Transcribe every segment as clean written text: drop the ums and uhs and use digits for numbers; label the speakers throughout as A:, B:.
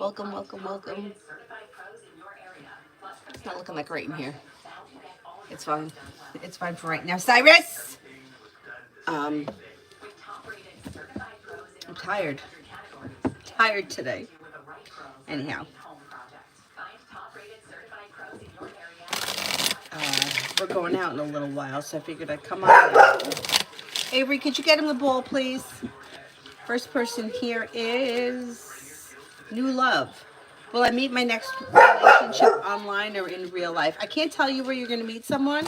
A: Welcome, welcome, welcome. It's not looking like right in here. It's fine. It's fine for right now. Cyrus! Um, I'm tired. Tired today. Anyhow. We're going out in a little while, so I figured I'd come on. Avery, could you get him the ball, please? First person here is New Love. Will I meet my next relationship online or in real life? I can't tell you where you're going to meet someone.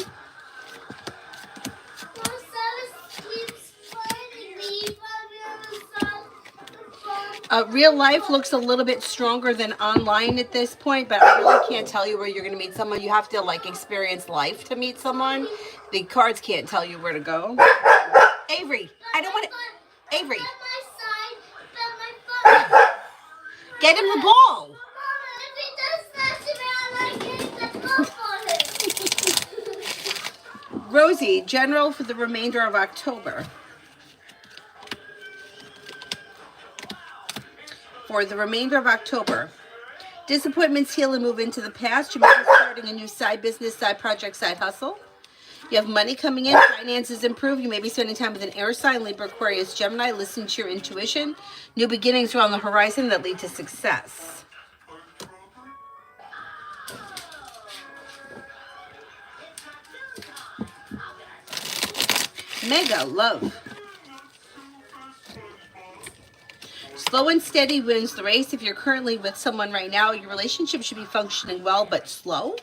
A: Real life looks a little bit stronger than online at this point, but I really can't tell you where you're going to meet someone. You have to like experience life to meet someone. The cards can't tell you where to go. Avery, I don't want to. Avery, get him the ball. Rosie, general for the remainder of October. For the remainder of October, disappointments heal and move into the past. You may be starting a new side business, side project, side hustle. You have money coming in, finances improve. You may be spending time with an air sign, Libra, Aquarius, Gemini. Listen to your intuition. New beginnings are on the horizon that lead to success. Mega, love. Slow and steady wins the race. If you're currently with someone right now, your relationship should be functioning well, but slow.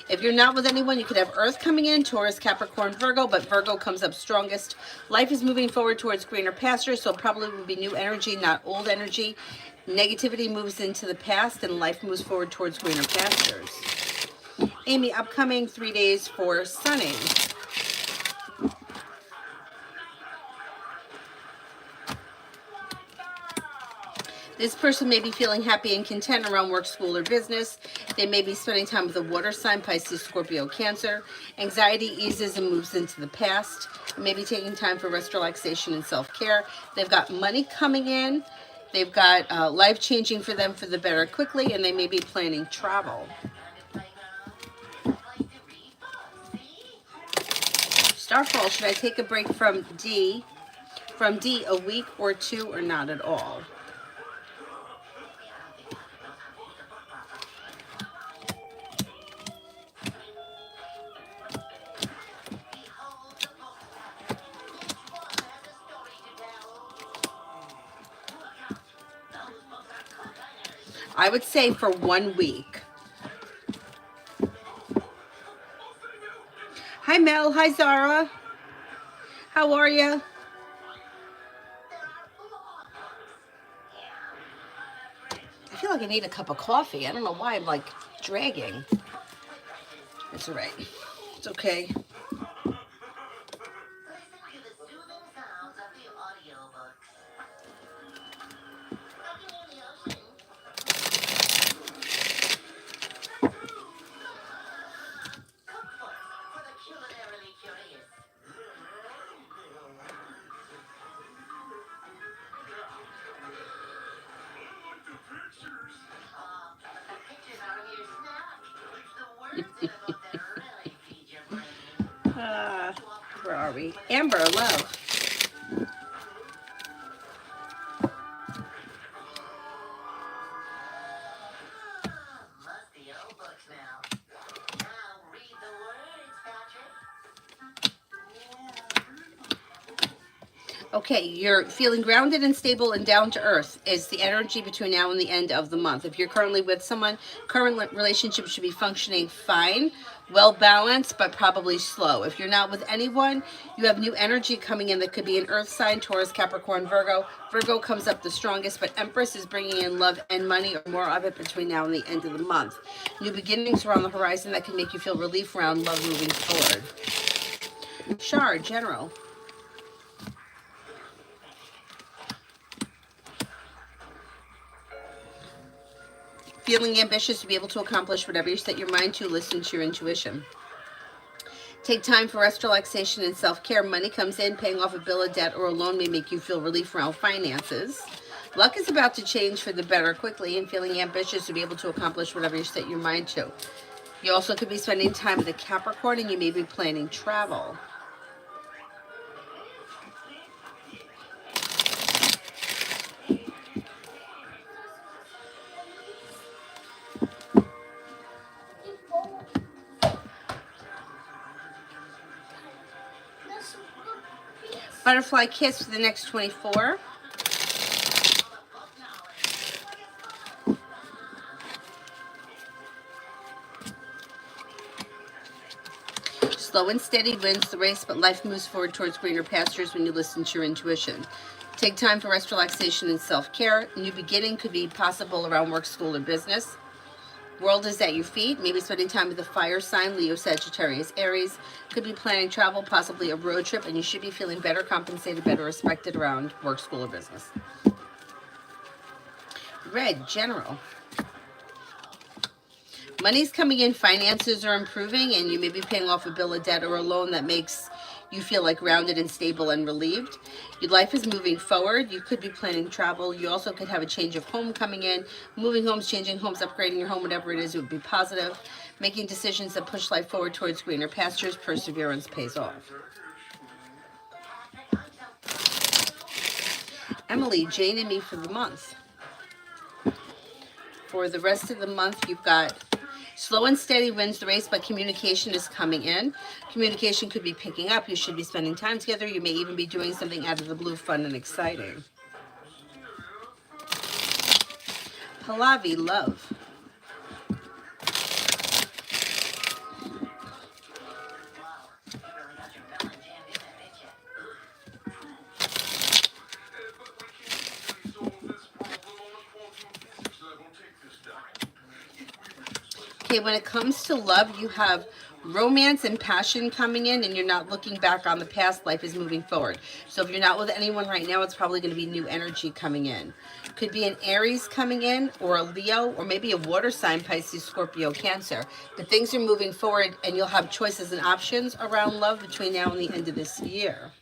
A: If you're not with anyone, you could have Earth coming in, Taurus, Capricorn, Virgo, but Virgo comes up strongest. Life is moving forward towards greener pastures, so it probably will be new energy, not old energy. Negativity moves into the past, and life moves forward towards greener pastures. Amy, upcoming 3 days for sunning. This person may be feeling happy and content around work, school, or business. They may be spending time with a water sign, Pisces, Scorpio, Cancer. Anxiety eases and moves into the past. They may be taking time for rest, relaxation, and self-care. They've got money coming in. They've got life changing for them for the better quickly, and they may be planning travel. Starfall, should I take a break from D? From D, a week or two, or not at all? I would say for 1 week. Hi, Mel. Hi, Zara. How are you? I feel like I need a cup of coffee. I don't know why I'm like dragging. It's all right. It's okay. Where are we? Amber, love. Okay, you're feeling grounded and stable and down to earth is the energy between now and the end of the month. If you're currently with someone, current relationship should be functioning fine, well balanced, but probably slow. If you're not with anyone, you have new energy coming in that could be an earth sign, Taurus, Capricorn, Virgo. Virgo comes up the strongest, but Empress is bringing in love and money, or more of it, between now and the end of the month. New beginnings are on the horizon that can make you feel relief around love moving forward. Shar, general. Feeling ambitious to be able to accomplish whatever you set your mind to. Listen to your intuition. Take time for rest, relaxation, and self-care. Money comes in. Paying off a bill, a debt, or a loan may make you feel relief around finances. Luck is about to change for the better quickly and feeling ambitious to be able to accomplish whatever you set your mind to. You also could be spending time with a Capricorn and you may be planning travel. Butterfly kiss for the next 24. Slow and steady wins the race, but life moves forward towards greener pastures when you listen to your intuition. Take time for rest, relaxation, and self-care. New beginning could be possible around work, school, or business. World is at your feet. Maybe spending time with a fire sign, Leo, Sagittarius, Aries. Could be planning travel, possibly a road trip, and you should be feeling better compensated, better respected around work, school, or business. Red, general. Money's coming in, finances are improving, and you may be paying off a bill of debt or a loan that makes you feel like grounded and stable and relieved. Your life is moving forward. You could be planning travel. You also could have a change of home coming in. Moving homes, changing homes, upgrading your home, whatever it is, it would be positive. Making decisions that push life forward towards greener pastures. Perseverance pays off. Emily, Jane, and me for the month. For the rest of the month, you've got slow and steady wins the race, but communication is coming in. Communication could be picking up. You should be spending time together. You may even be doing something out of the blue, fun and exciting. Pallavi, love. Okay, when it comes to love, you have romance and passion coming in, and you're not looking back on the past. Life is moving forward. So if you're not with anyone right now, it's probably going to be new energy coming in. Could be an Aries coming in, or a Leo, or maybe a water sign, Pisces, Scorpio, Cancer. But things are moving forward, and you'll have choices and options around love between now and the end of this year.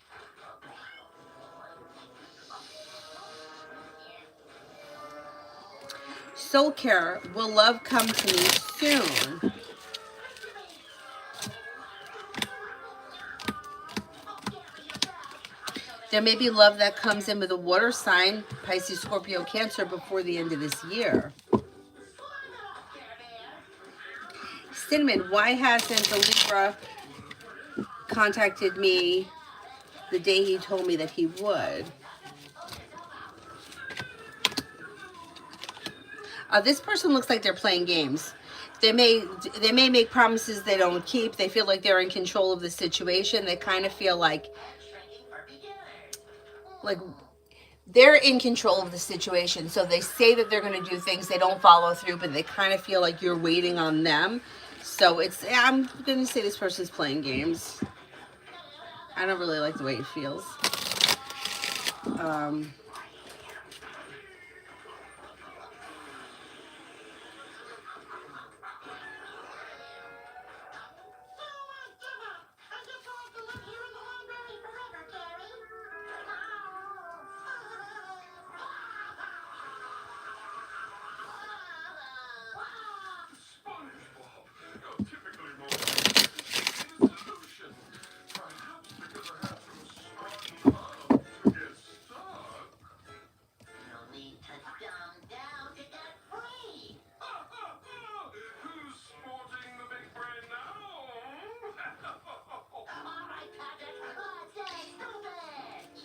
A: Soul care, will love come to me soon? There may be love that comes in with a water sign, Pisces, Scorpio, Cancer, before the end of this year. Cinnamon, why hasn't the Libra contacted me the day he told me that he would? This person looks like they're playing games. They may make promises they don't keep. They feel like they're in control of the situation. They kind of feel like they're in control of the situation. So they say that they're going to do things, they don't follow through, but they kind of feel like you're waiting on them. So I'm going to say this person's playing games. I don't really like the way it feels.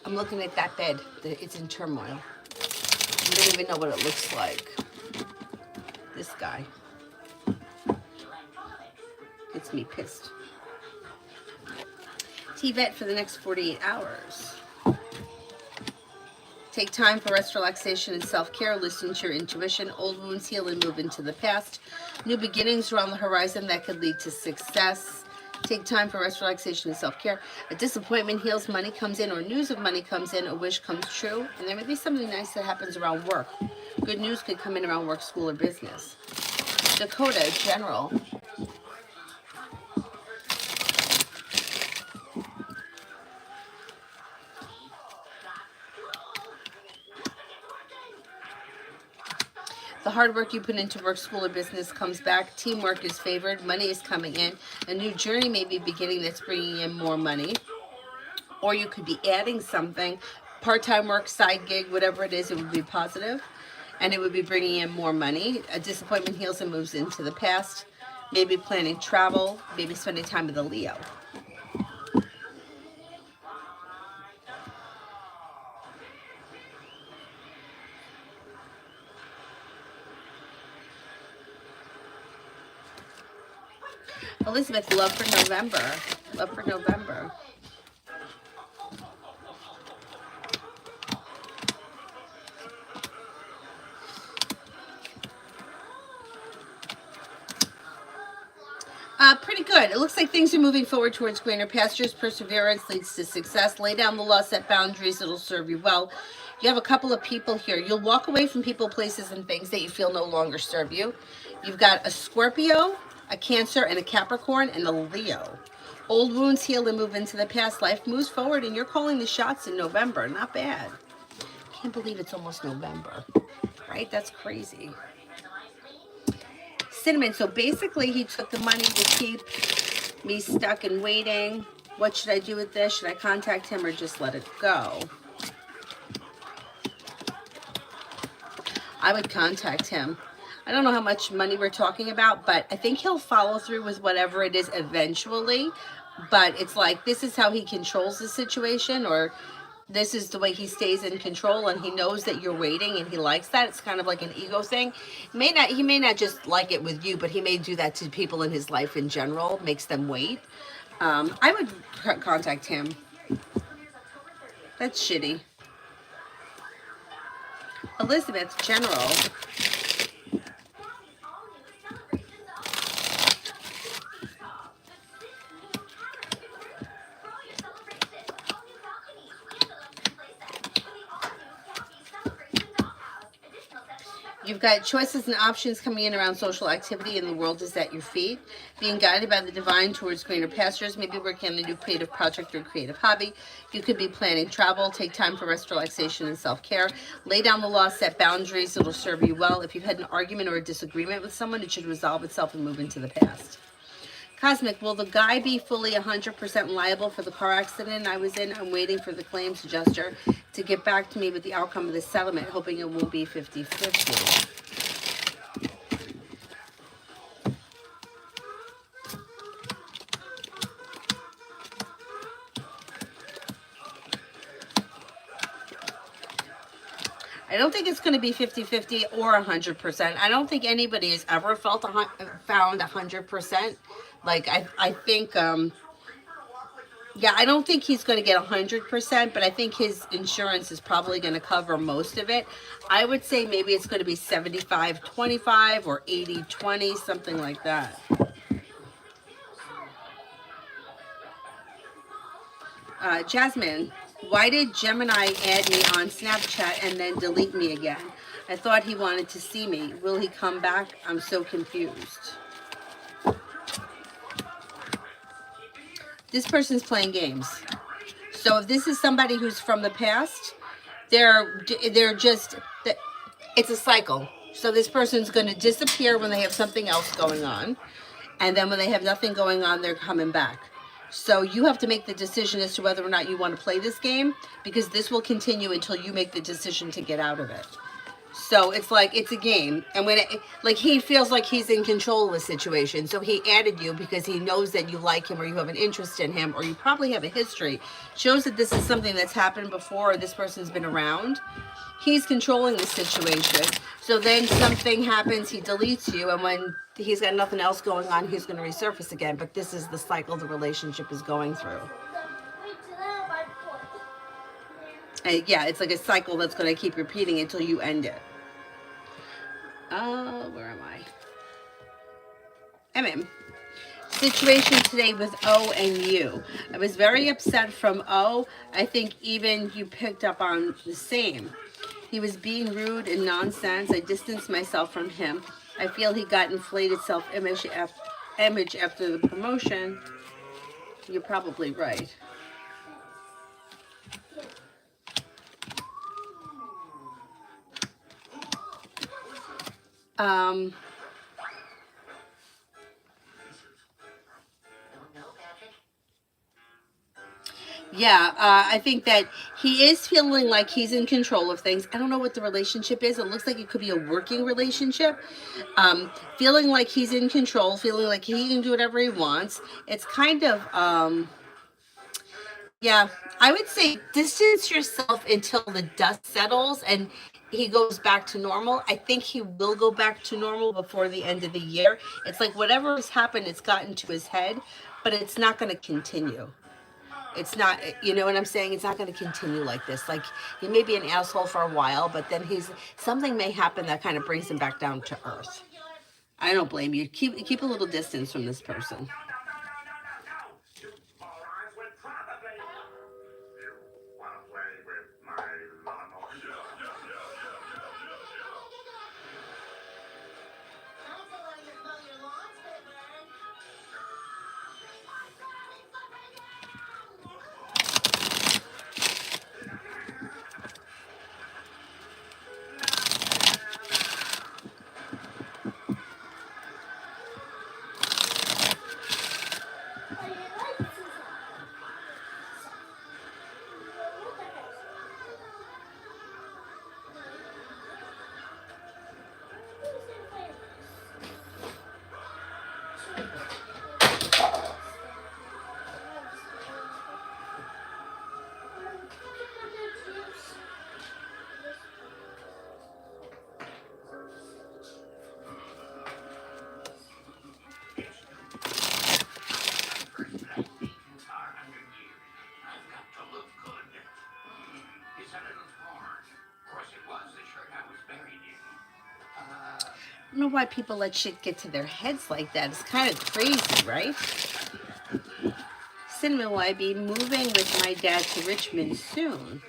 A: I'm looking at that bed. It's in turmoil. You don't even know what it looks like. This guy gets me pissed. T-Vet for the next 48 hours. Take time for rest, relaxation, and self-care. Listen to your intuition. Old wounds heal and move into the past. New beginnings are on the horizon that could lead to success. Take time for rest, relaxation, and self-care. A disappointment heals, money comes in, or news of money comes in, a wish comes true. And there may be something nice that happens around work. Good news could come in around work, school, or business. Dakota, general. The hard work you put into work, school, or business comes back. Teamwork is favored. Money is coming in. A new journey may be beginning that's bringing in more money. Or you could be adding something, part-time work, side gig, whatever it is, it would be positive, and it would be bringing in more money. A disappointment heals and moves into the past. Maybe planning travel, maybe spending time with a Leo. Elizabeth, love for November. Love for November. Pretty good. It looks like things are moving forward towards greener pastures. Perseverance leads to success. Lay down the law, set boundaries. It'll serve you well. You have a couple of people here. You'll walk away from people, places, and things that you feel no longer serve you. You've got a Scorpio, a Cancer, and a Capricorn, and a Leo. Old wounds heal and move into the past. Life moves forward, and you're calling the shots in November. Not bad. Can't believe it's almost November, right? That's crazy. Cinnamon, so basically he took the money to keep me stuck and waiting. What should I do with this? Should I contact him or just let it go? I would contact him. I don't know how much money we're talking about, but I think he'll follow through with whatever it is eventually. But it's like, this is how he controls the situation, or this is the way he stays in control, and he knows that you're waiting and he likes that. It's kind of like an ego thing. He may not just like it with you, but he may do that to people in his life in general, makes them wait. I would contact him. That's shitty. Elizabeth, general. You've got choices and options coming in around social activity, and the world is at your feet. Being guided by the divine towards greener pastures, maybe working on a new creative project or creative hobby. You could be planning travel. Take time for rest, relaxation, and self-care. Lay down the law, set boundaries. It'll serve you well. If you've had an argument or a disagreement with someone, it should resolve itself and move into the past. Cosmic, will the guy be fully 100% liable for the car accident I was in? I'm waiting for the claims adjuster to get back to me with the outcome of the settlement, hoping it won't be 50-50. I don't think it's going to be 50-50 or 100%. I don't think anybody has ever found 100%. Like, I think, yeah, I don't think he's going to get 100%, but I think his insurance is probably going to cover most of it. I would say maybe it's going to be 75-25 or 80-20, something like that. Jasmine, why did Gemini add me on Snapchat and then delete me again? I thought he wanted to see me. Will he come back? I'm so confused. This person's playing games. So if this is somebody who's from the past, they're just, it's a cycle. So this person's going to disappear when they have something else going on. And then when they have nothing going on, they're coming back. So you have to make the decision as to whether or not you want to play this game, because this will continue until you make the decision to get out of it. So it's like, it's a game. And when like, he feels like he's in control of the situation. So he added you because he knows that you like him, or you have an interest in him, or you probably have a history. Shows that this is something that's happened before, or this person's been around. He's controlling the situation. So then something happens, he deletes you, and when he's got nothing else going on, he's going to resurface again. But this is the cycle the relationship is going through. And yeah, it's like a cycle that's going to keep repeating until you end it. Where am I? MM. Situation today with O and you. I was very upset from O. I think even you picked up on the same. He was being rude and nonsense. I distanced myself from him. I feel he got inflated self-image after the promotion. You're probably right. Um, Yeah, I think that he is feeling like he's in control of things. I don't know what the relationship is. It looks like it could be a working relationship. Feeling like he's in control, feeling like he can do whatever he wants. It's kind of, yeah, I would say distance yourself until the dust settles and he goes back to normal. I think he will go back to normal before the end of the year. It's like whatever has happened, it's gotten to his head, but it's not going to continue. It's not, you know what I'm saying? It's not going to continue like this. Like he may be an asshole for a while, but then he's something may happen that kind of brings him back down to earth. I don't blame you. Keep a little distance from this person. I don't know why people let shit get to their heads like that. It's kind of crazy, right? Cinnamon, will I be moving with my dad to Richmond soon?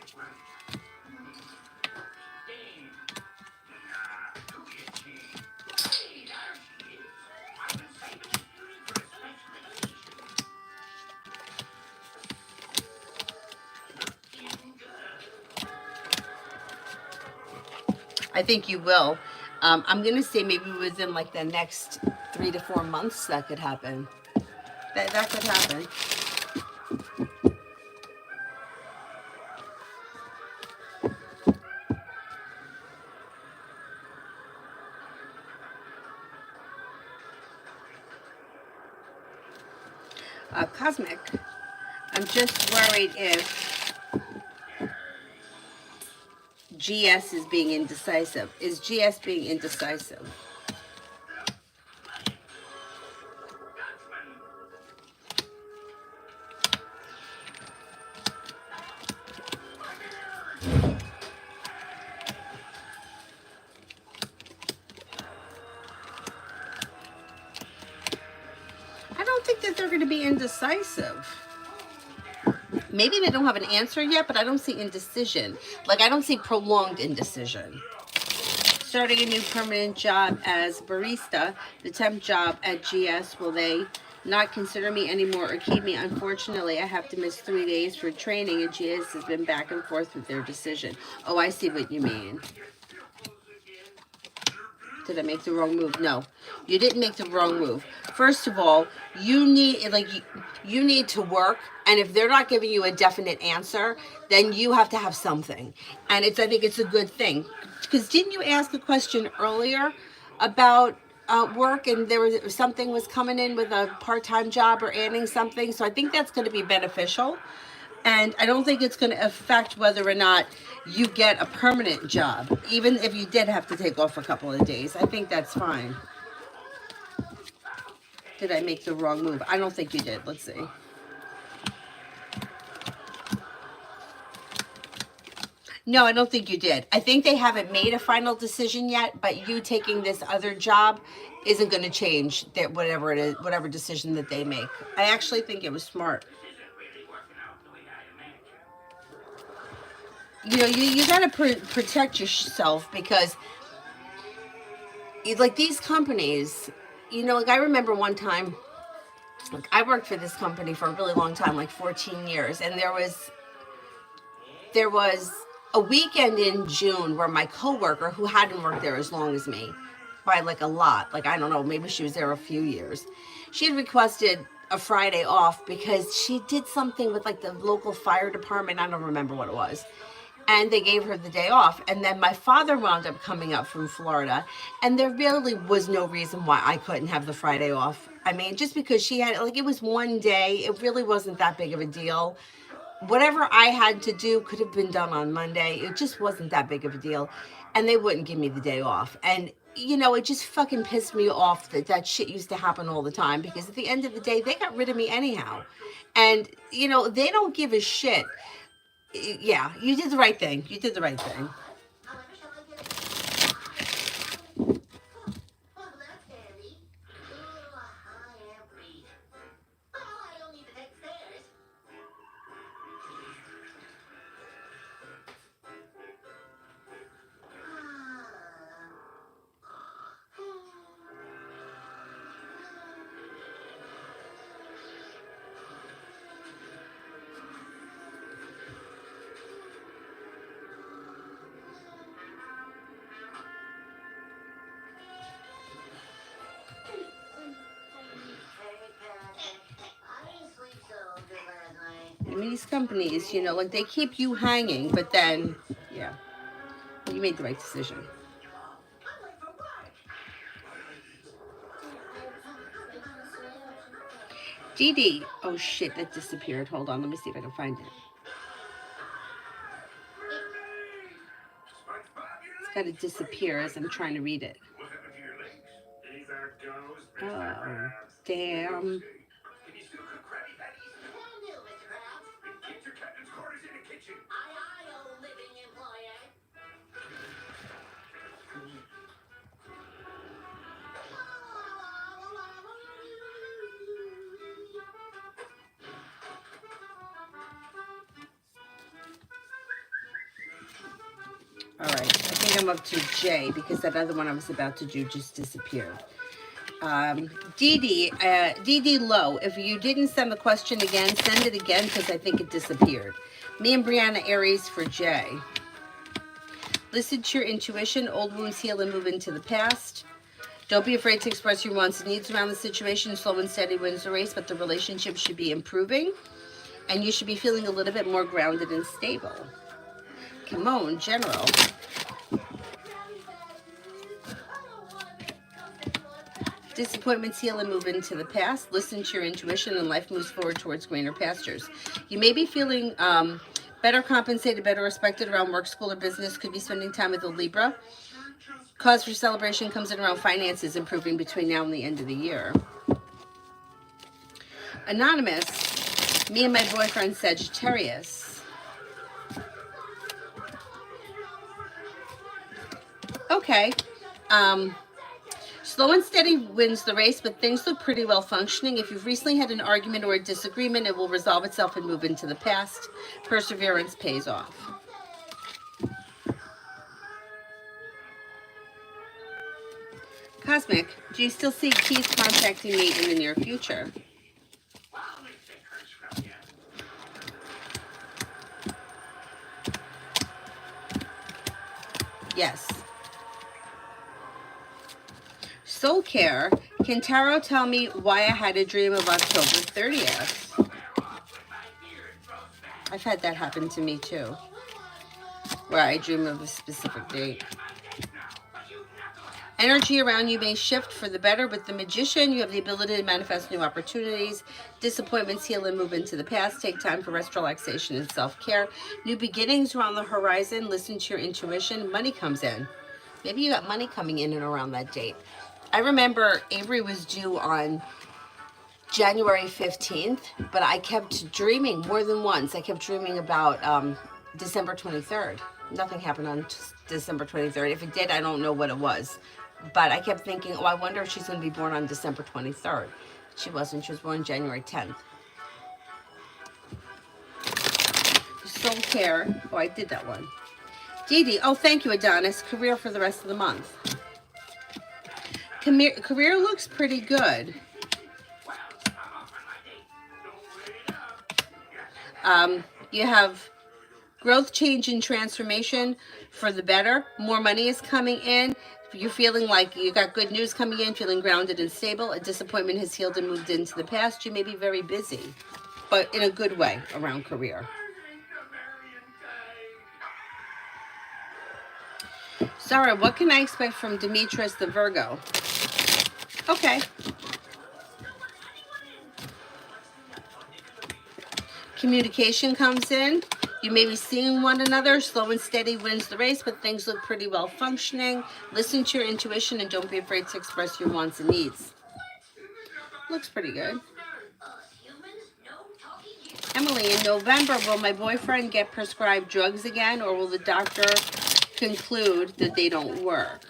A: I think you will. I'm gonna say maybe within like the next 3 to 4 months that could happen. That could happen. Cosmic. I'm just worried if GS is being indecisive. Is GS being indecisive? I don't think that they're going to be indecisive. Maybe they don't have an answer yet, but I don't see indecision. Like, I don't see prolonged indecision. Starting a new permanent job as barista, the temp job at GS, will they not consider me anymore or keep me? Unfortunately, I have to miss 3 days for training, and GS has been back and forth with their decision. Oh, I see what you mean. Did I make the wrong move? No, you didn't make the wrong move. First of all, you need you need to work, and if they're not giving you a definite answer, then you have to have something. And I think it's a good thing, because didn't you ask a question earlier about work, and there was something was coming in with a part-time job or adding something? So I think that's going to be beneficial. And I don't think it's going to affect whether or not you get a permanent job, even if you did have to take off a couple of days. I think that's fine. Did I make the wrong move? I don't think you did. Let's see. No, I don't think you did. I think they haven't made a final decision yet, but you taking this other job isn't going to change that whatever it is, whatever decision that they make. I actually think it was smart. You got to protect yourself, because like these companies, like I remember one time, like I worked for this company for a really long time, like 14 years, and there was a weekend in June where my coworker, who hadn't worked there as long as me, by like a lot. Like, I don't know, maybe she was there a few years. She had requested a Friday off because she did something with like the local fire department. I don't remember what it was. And they gave her the day off. And then my father wound up coming up from Florida. And there really was no reason why I couldn't have the Friday off. I mean, just because she had, like, it was one day, it really wasn't that big of a deal. Whatever I had to do could have been done on Monday. It just wasn't that big of a deal. And they wouldn't give me the day off. And, you know, it just fucking pissed me off that that shit used to happen all the time, because at the end of the day, they got rid of me anyhow. And, you know, they don't give a shit. Yeah, you did the right thing. You did the right thing. I mean, these companies, you know, like, they keep you hanging, but then, yeah, you made the right decision. Dee Dee. Oh shit, that disappeared. Hold on, let me see if I can find it. It's got to disappear as I'm trying to read it. Oh, damn. All right, I think I'm up to J, because that other one I was about to do just disappeared. Dee Dee Low, if you didn't send the question again, send it again, because I think it disappeared. Me and Brianna Aries for J. Listen to your intuition. Old wounds heal and move into the past. Don't be afraid to express your wants and needs around the situation. Slow and steady wins the race, but the relationship should be improving, and you should be feeling a little bit more grounded and stable. Come on, General. Disappointments heal and move into the past. Listen to your intuition, and life moves forward towards greener pastures. You may be feeling better compensated, better respected around work, school, or business. Could be spending time with a Libra. Cause for celebration comes in around finances improving between now and the end of the year. Anonymous, me and my boyfriend Sagittarius. Okay. Slow and steady wins the race, but things look pretty well functioning. If you've recently had an argument or a disagreement, it will resolve itself and move into the past. Perseverance pays off. Cosmic, do you still see Keith contacting me in the near future? Yes. Soul Care, can Tarot tell me why I had a dream of October 30th? I've had that happen to me too, where I dream of a specific date. Energy around you may shift for the better. With the Magician, you have the ability to manifest new opportunities. Disappointments heal and move into the past. Take time for rest, relaxation, and self-care. New beginnings are on the horizon. Listen to your intuition. Money comes in. Maybe you got money coming in and around that date. I remember Avery was due on January 15th, but I kept dreaming more than once. I kept dreaming about December 23rd. Nothing happened on December 23rd. If it did, I don't know what it was. But I kept thinking, oh, I wonder if she's going to be born on December 23rd. She wasn't. She was born January 10th. Soul Care. Oh, I did that one. Dee Dee. Oh, thank you, Adonis. Career for the rest of the month. Career looks pretty good. You have growth, change, and transformation for the better. More money is coming in. You're feeling like you got good news coming in, feeling grounded and stable. A disappointment has healed and moved into the past. You may be very busy, but in a good way around career. Sarah, what can I expect from Demetrius the Virgo? Okay. Communication comes in. You may be seeing one another. Slow and steady wins the race, but things look pretty well functioning. Listen to your intuition and don't be afraid to express your wants and needs. Looks pretty good. Emily, in November, will my boyfriend get prescribed drugs again, or will the doctor conclude that they don't work?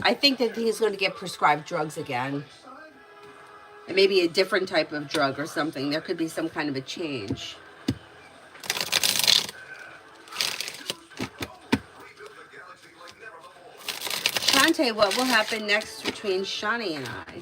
A: I think that he's going to get prescribed drugs again. It may be a different type of drug or something. There could be some kind of a change. Shante, what will happen next between Shani and I?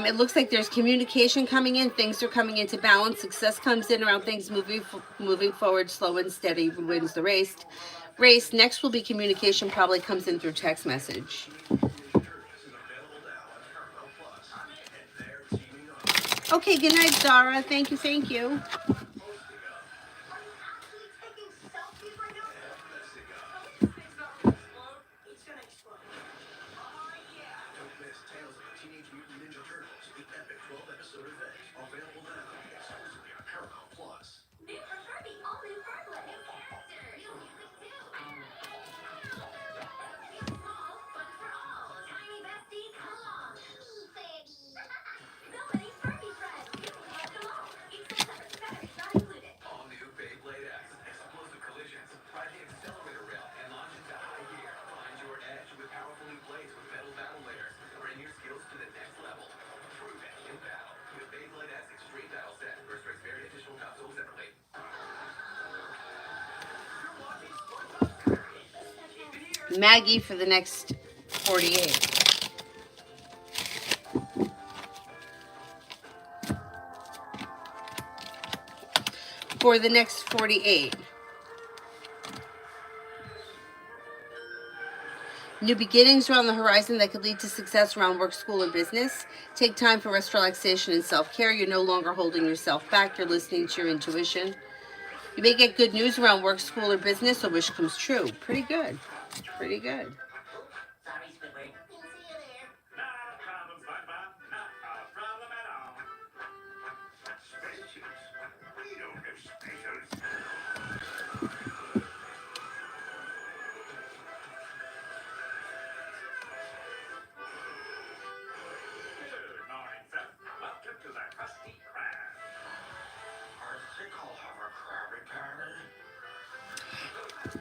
A: It looks like there's communication coming in. Things are coming into balance. Success comes in around things moving forward. Slow and steady wins the race. Next will be communication. Probably comes in through text message. Okay, good night, Zara. Thank you, thank you. Maggie for the next 48. For the next 48. New beginnings are on the horizon that could lead to success around work, school, and business. Take time for rest, relaxation, and self-care. You're no longer holding yourself back. You're listening to your intuition. You may get good news around work, school, or business. A wish comes true. Pretty good. Pretty good.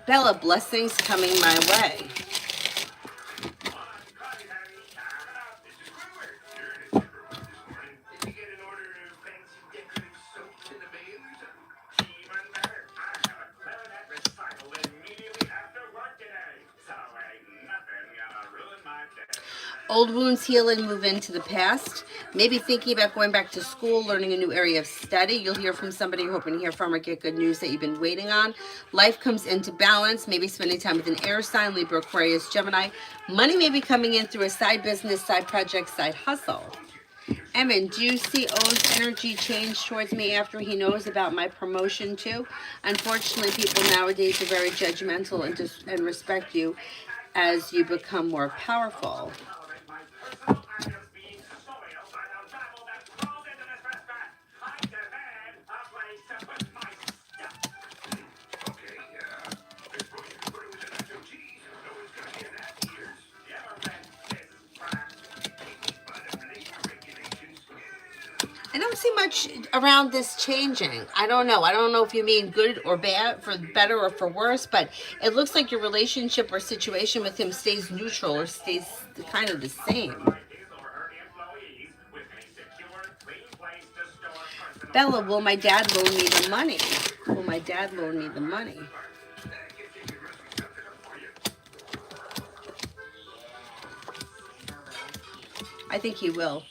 A: Bella, blessings coming my way. Old wounds heal and move into the past. Maybe thinking about going back to school, learning a new area of study. You'll hear from somebody you're hoping to hear from or get good news that you've been waiting on. Life comes into balance. Maybe spending time with an air sign, Libra, Aquarius, Gemini. Money may be coming in through a side business, side project, side hustle. Emin, do you see O's energy change towards me after he knows about my promotion too? Unfortunately, people nowadays are very judgmental and respect you as you become more powerful. see much around this changing. I don't know. I don't know if you mean good or bad, for better or for worse, but it looks like your relationship or situation with him stays neutral or stays kind of the same. Bella, will my dad loan me the money? Will my dad loan me the money? I think he will.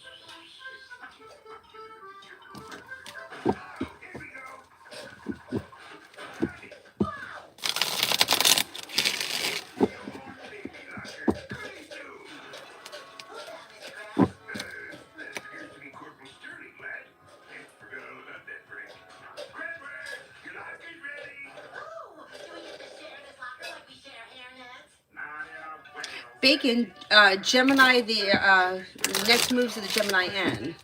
A: Bacon, Gemini, the next moves of the Gemini N.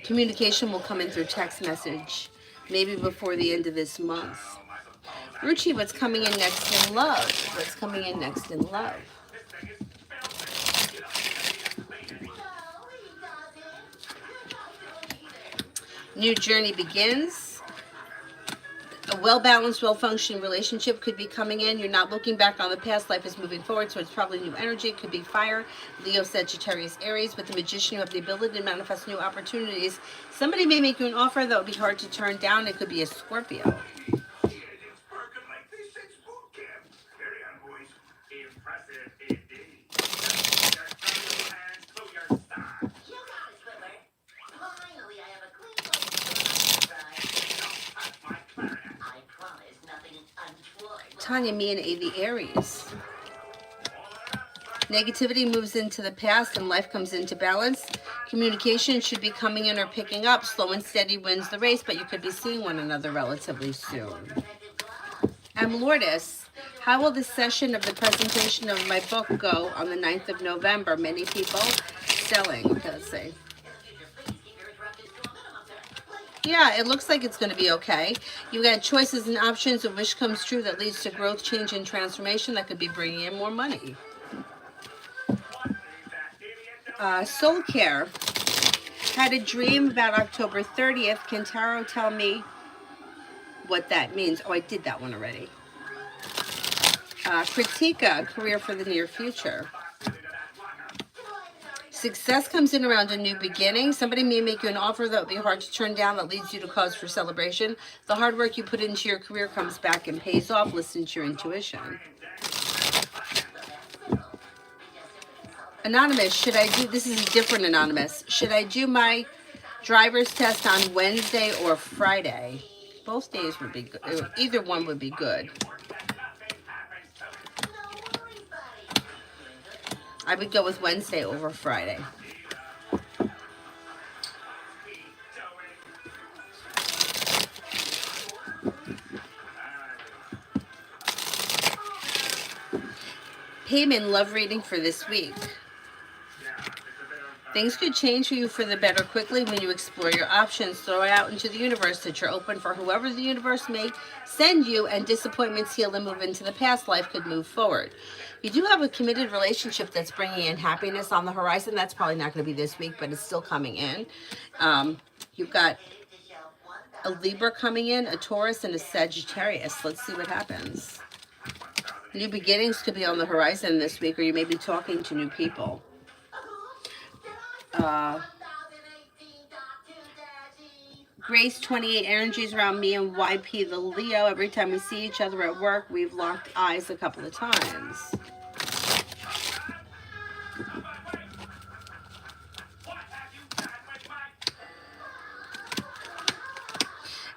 A: Communication will come in through text message, maybe before the end of this month. Ruchi, what's coming in next in love? What's coming in next in love? New journey begins. A well-balanced, well-functioning relationship could be coming in. You're not looking back on the past. Life is moving forward, so it's probably new energy. It could be fire, Leo, Sagittarius, Aries. With the Magician, you have the ability to manifest new opportunities. Somebody may make you an offer that would be hard to turn down. It could be a Scorpio. Tanya, me and A, the Aries. Negativity moves into the past and life comes into balance. Communication should be coming in or picking up. Slow and steady wins the race, but you could be seeing one another relatively soon. I'm Lourdes. How will the session of the presentation of my book go on the 9th of November? Many people selling. Okay, let's see. Yeah, it looks like it's going to be okay. You got choices and options. A wish comes true that leads to growth, change, and transformation that could be bringing in more money. Soul care. Had a dream about October 30th. Can Tarot tell me what that means? Oh, I did that one already. Kritika, career for the near future. Success comes in around a new beginning. Somebody may make you an offer that would be hard to turn down that leads you to cause for celebration. The hard work you put into your career comes back and pays off. Listen to your intuition. Anonymous, should I do, this is a different Anonymous. Should I do my driver's test on Wednesday or Friday? Both days would be good. Either one would be good. I would go with Wednesday over Friday. Payment love reading for this week. Things could change for you for the better quickly when you explore your options. Throw it out into the universe that you're open for whoever the universe may send you, and disappointments heal and move into the past. Life could move forward. You do have a committed relationship that's bringing in happiness on the horizon. That's probably not going to be this week, but it's still coming in. You've got a Libra coming in, a Taurus, and a Sagittarius. Let's see what happens. New beginnings could be on the horizon this week, or you may be talking to new people. Grace, 28 energies around me and YP, the Leo. Every time we see each other at work, we've locked eyes a couple of times.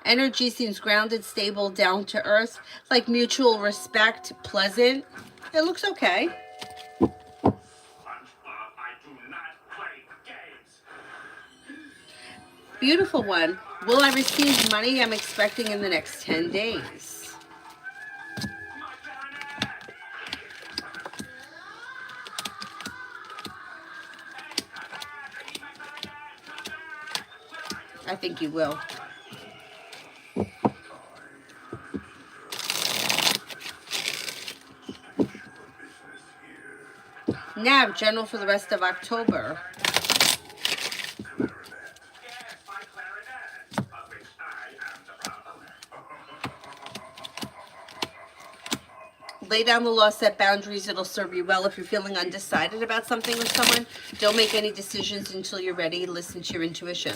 A: Energy seems grounded, stable, down to earth, like mutual respect, pleasant. It looks okay. Beautiful one. Will I receive money I'm expecting in the next 10 days? I think you will. Nav, general for the rest of October. Lay down the law, set boundaries. It'll serve you well. If you're feeling undecided about something with someone, don't make any decisions until you're ready. Listen to your intuition.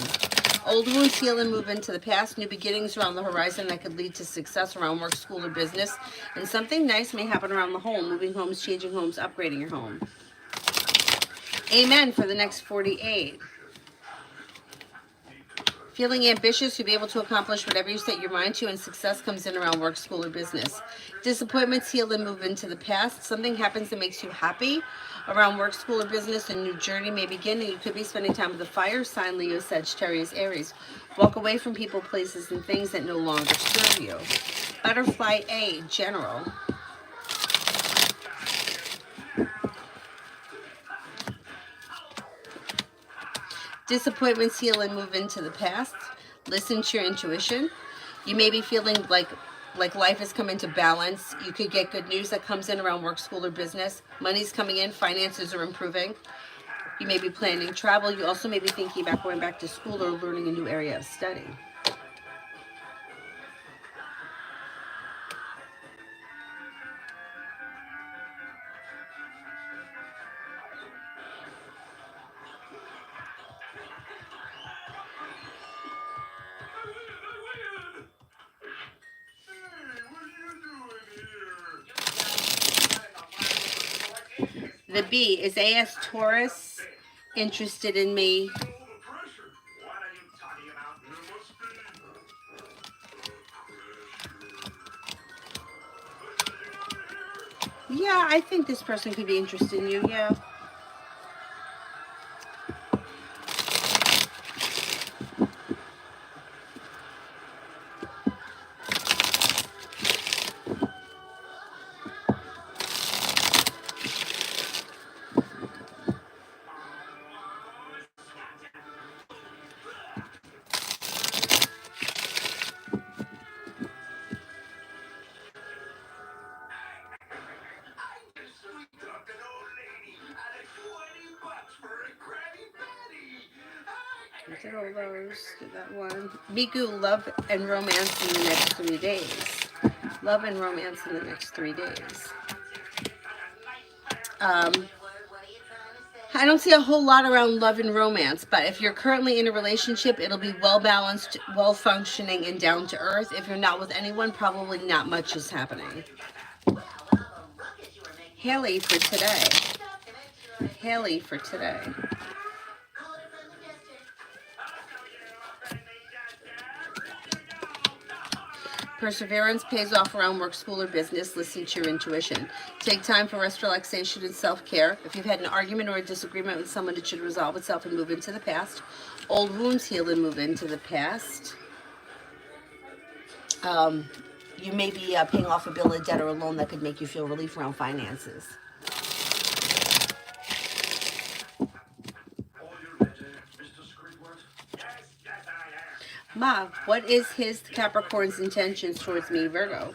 A: Old wounds heal and move into the past. New beginnings around the horizon that could lead to success around work, school, or business. And something nice may happen around the home. Moving homes, changing homes, upgrading your home. Amen for the next 48. Feeling ambitious, you'll be able to accomplish whatever you set your mind to, and success comes in around work, school, or business. Disappointments heal and move into the past. Something happens that makes you happy around work, school, or business. A new journey may begin, and you could be spending time with the fire sign, Leo, Sagittarius, Aries. Walk away from people, places, and things that no longer serve you. Butterfly A, General. Disappointments heal and move into the past. Listen to your intuition. You may be feeling like life has come into balance. You could get good news that comes in around work, school, or business. Money's coming in. Finances are improving. You may be planning travel. You also may be thinking about going back to school or learning a new area of study. The B is AS Taurus, interested in me. Yeah, I think this person could be interested in you, yeah. Did all those, did that one. Migu, love and romance in the next 3 days. Love and romance in the next 3 days. I don't see a whole lot around love and romance, but if you're currently in a relationship, it'll be well balanced, well functioning, and down to earth. If you're not with anyone, probably not much is happening. Haley for today. Haley for today. Perseverance pays off around work, school, or business. Listen to your intuition. Take time for rest, relaxation, and self-care. If you've had an argument or a disagreement with someone, it should resolve itself and move into the past. Old wounds heal and move into the past. You may be paying off a bill, a debt, or a loan that could make you feel relief around finances. Ma, what is his Capricorn's intentions towards me, Virgo?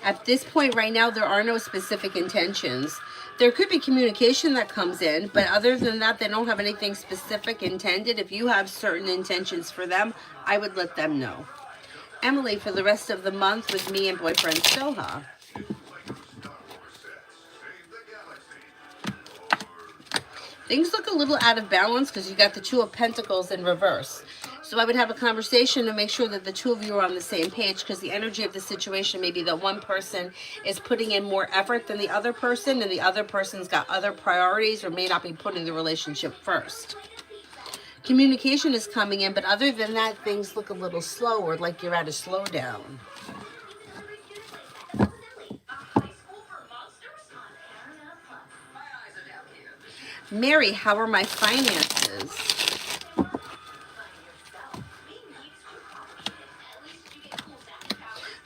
A: At this point right now, there are no specific intentions. There could be communication that comes in, but other than that, they don't have anything specific intended. If you have certain intentions for them, I would let them know. Emily, for the rest of the month with me and boyfriend Soha. Things look a little out of balance because you got the Two of Pentacles in reverse. So I would have a conversation to make sure that the two of you are on the same page, because the energy of the situation may be that one person is putting in more effort than the other person, and the other person's got other priorities or may not be putting the relationship first. Communication is coming in, but other than that, things look a little slow, or like you're at a slowdown. Mary, how are my finances?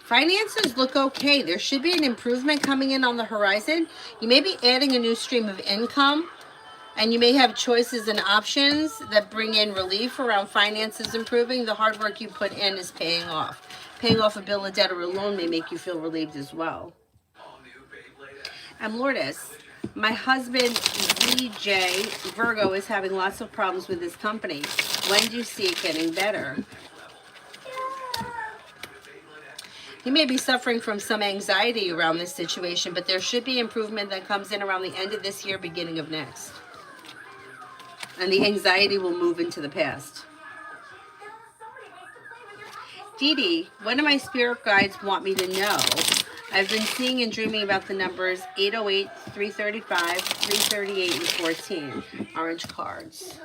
A: Finances look okay. There should be an improvement coming in on the horizon. You may be adding a new stream of income, and you may have choices and options that bring in relief around finances improving. The hard work you put in is paying off. Paying off a bill, a debt, or a loan may make you feel relieved as well. I'm Lourdes. My husband, DJ Virgo, is having lots of problems with his company. When do you see it getting better? He may be suffering from some anxiety around this situation, but there should be improvement that comes in around the end of this year, beginning of next. And the anxiety will move into the past. Dee Dee, what do my spirit guides want me to know? I've been seeing and dreaming about the numbers 808, 335, 338, and 14. Orange cards.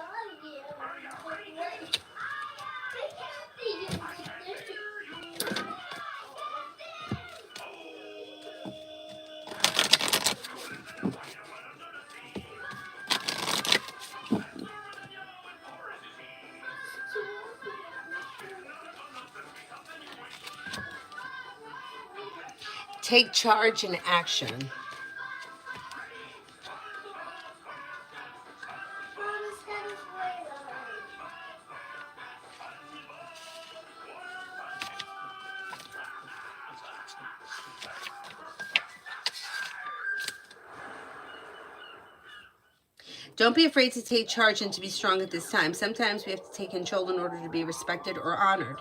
A: Take charge and action. Don't be afraid to take charge and to be strong at this time. Sometimes we have to take control in order to be respected or honored.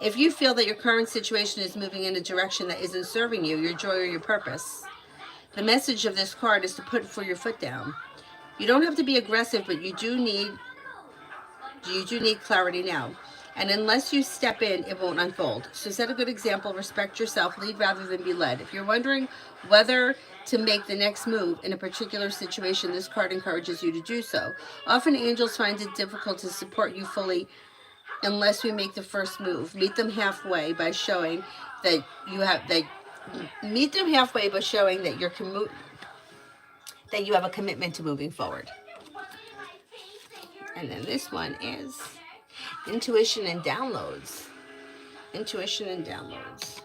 A: If you feel that your current situation is moving in a direction that isn't serving you, your joy, or your purpose, the message of this card is to put your foot down. You don't have to be aggressive, but you do need clarity now. And unless you step in, it won't unfold. So set a good example, respect yourself, lead rather than be led. If you're wondering whether to make the next move in a particular situation, this card encourages you to do so. Often angels find it difficult to support you fully unless we make the first move. Meet them halfway by showing that you have that you have a commitment to moving forward. And then this one is intuition and downloads. Intuition and downloads.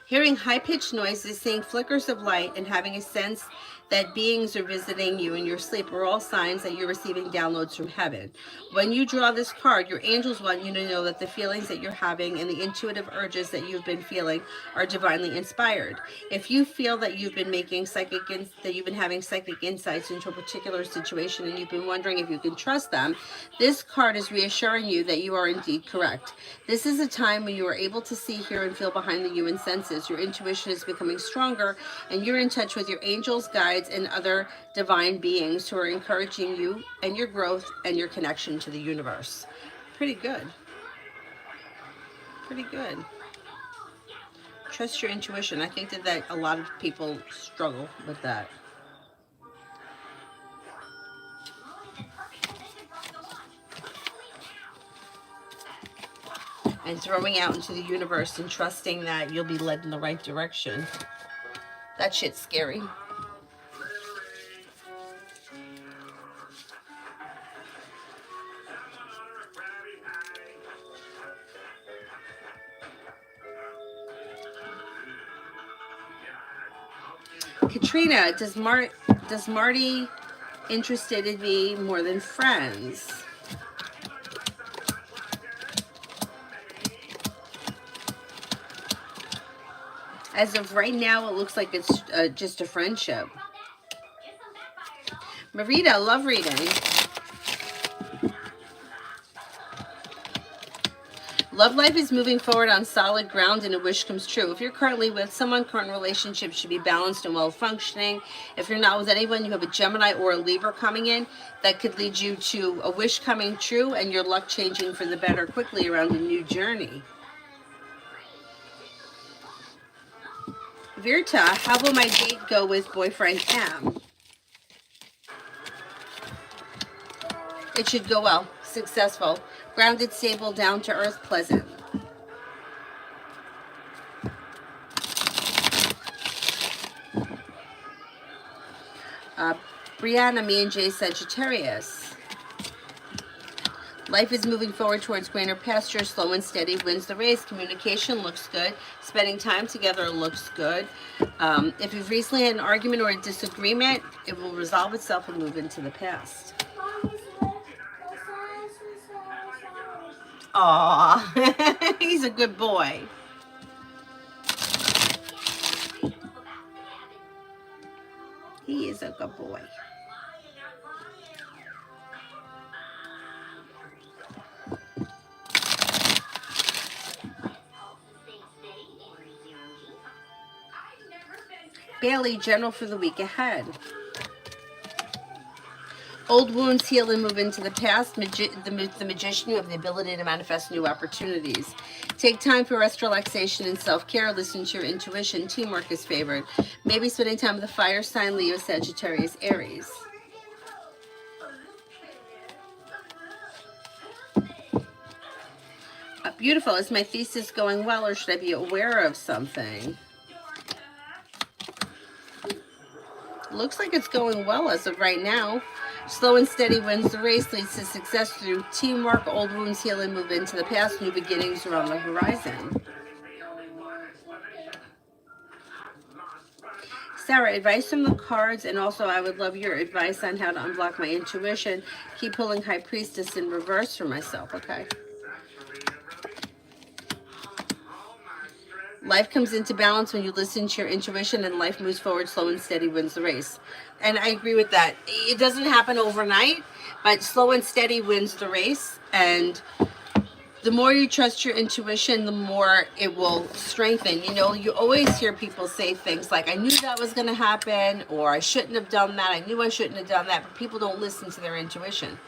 A: Hearing high-pitched noises, seeing flickers of light, and having a sense that beings are visiting you in your sleep are all signs that you're receiving downloads from heaven. When you draw this card, your angels want you to know that the feelings that you're having and the intuitive urges that you've been feeling are divinely inspired. If you feel that you've been having psychic insights into a particular situation and you've been wondering if you can trust them, this card is reassuring you that you are indeed correct. This is a time when you are able to see, hear, and feel behind the human senses. Your intuition is becoming stronger, and you're in touch with your angels, guides, and other divine beings who are encouraging you and your growth and your connection to the universe. Pretty good. Pretty good. Trust your intuition. I think that a lot of people struggle with that. And throwing out into the universe and trusting that you'll be led in the right direction. That shit's scary. Katrina, does Marty interested in me more than friends? As of right now, it looks like it's just a friendship. Marita, love reading. Love life is moving forward on solid ground and a wish comes true. If you're currently with someone, current relationship should be balanced and well functioning. If you're not with anyone, you have a Gemini or a Libra coming in that could lead you to a wish coming true and your luck changing for the better quickly around a new journey. Virta, how will my date go with boyfriend M? It should go well, successful, grounded, stable, down to earth, pleasant. Brianna, me and Jay, Sagittarius. Life is moving forward towards greener pastures. Slow and steady wins the race. Communication looks good. Spending time together looks good. If you've recently had an argument or a disagreement, it will resolve itself and move into the past. Aw, he's a good boy. He is a good boy. Bailey, general for the week ahead. Old wounds heal and move into the past. The magician, you have the ability to manifest new opportunities. Take time for rest, relaxation, and self-care. Listen to your intuition. Teamwork is favored. Maybe spending time with the fire sign, Leo, Sagittarius, Aries. Beautiful. Is my thesis going well, or should I be aware of something? Looks like it's going well as of right now. Slow and steady wins the race, leads to success through teamwork. Old wounds heal and move into the past. New beginnings are on the horizon. Sarah, advice from the cards, and also I would love your advice on how to unblock my intuition. Keep pulling High Priestess in reverse for myself, okay? Life comes into balance when you listen to your intuition, and life moves forward. Slow and steady wins the race. And I agree with that. It doesn't happen overnight, but slow and steady wins the race. And the more you trust your intuition, the more it will strengthen. You know, you always hear people say things like, I knew that was going to happen, or I shouldn't have done that. I knew I shouldn't have done that. But people don't listen to their intuition.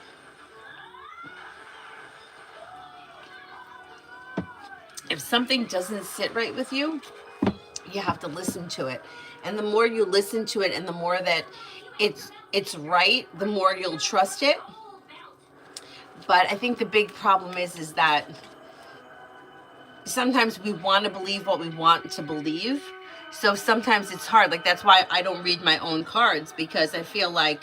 A: If something doesn't sit right with you, you have to listen to it. And the more you listen to it and the more that it's right, the more you'll trust it. But I think the big problem is that sometimes we want to believe what we want to believe. So sometimes it's hard. Like, that's why I don't read my own cards, because I feel like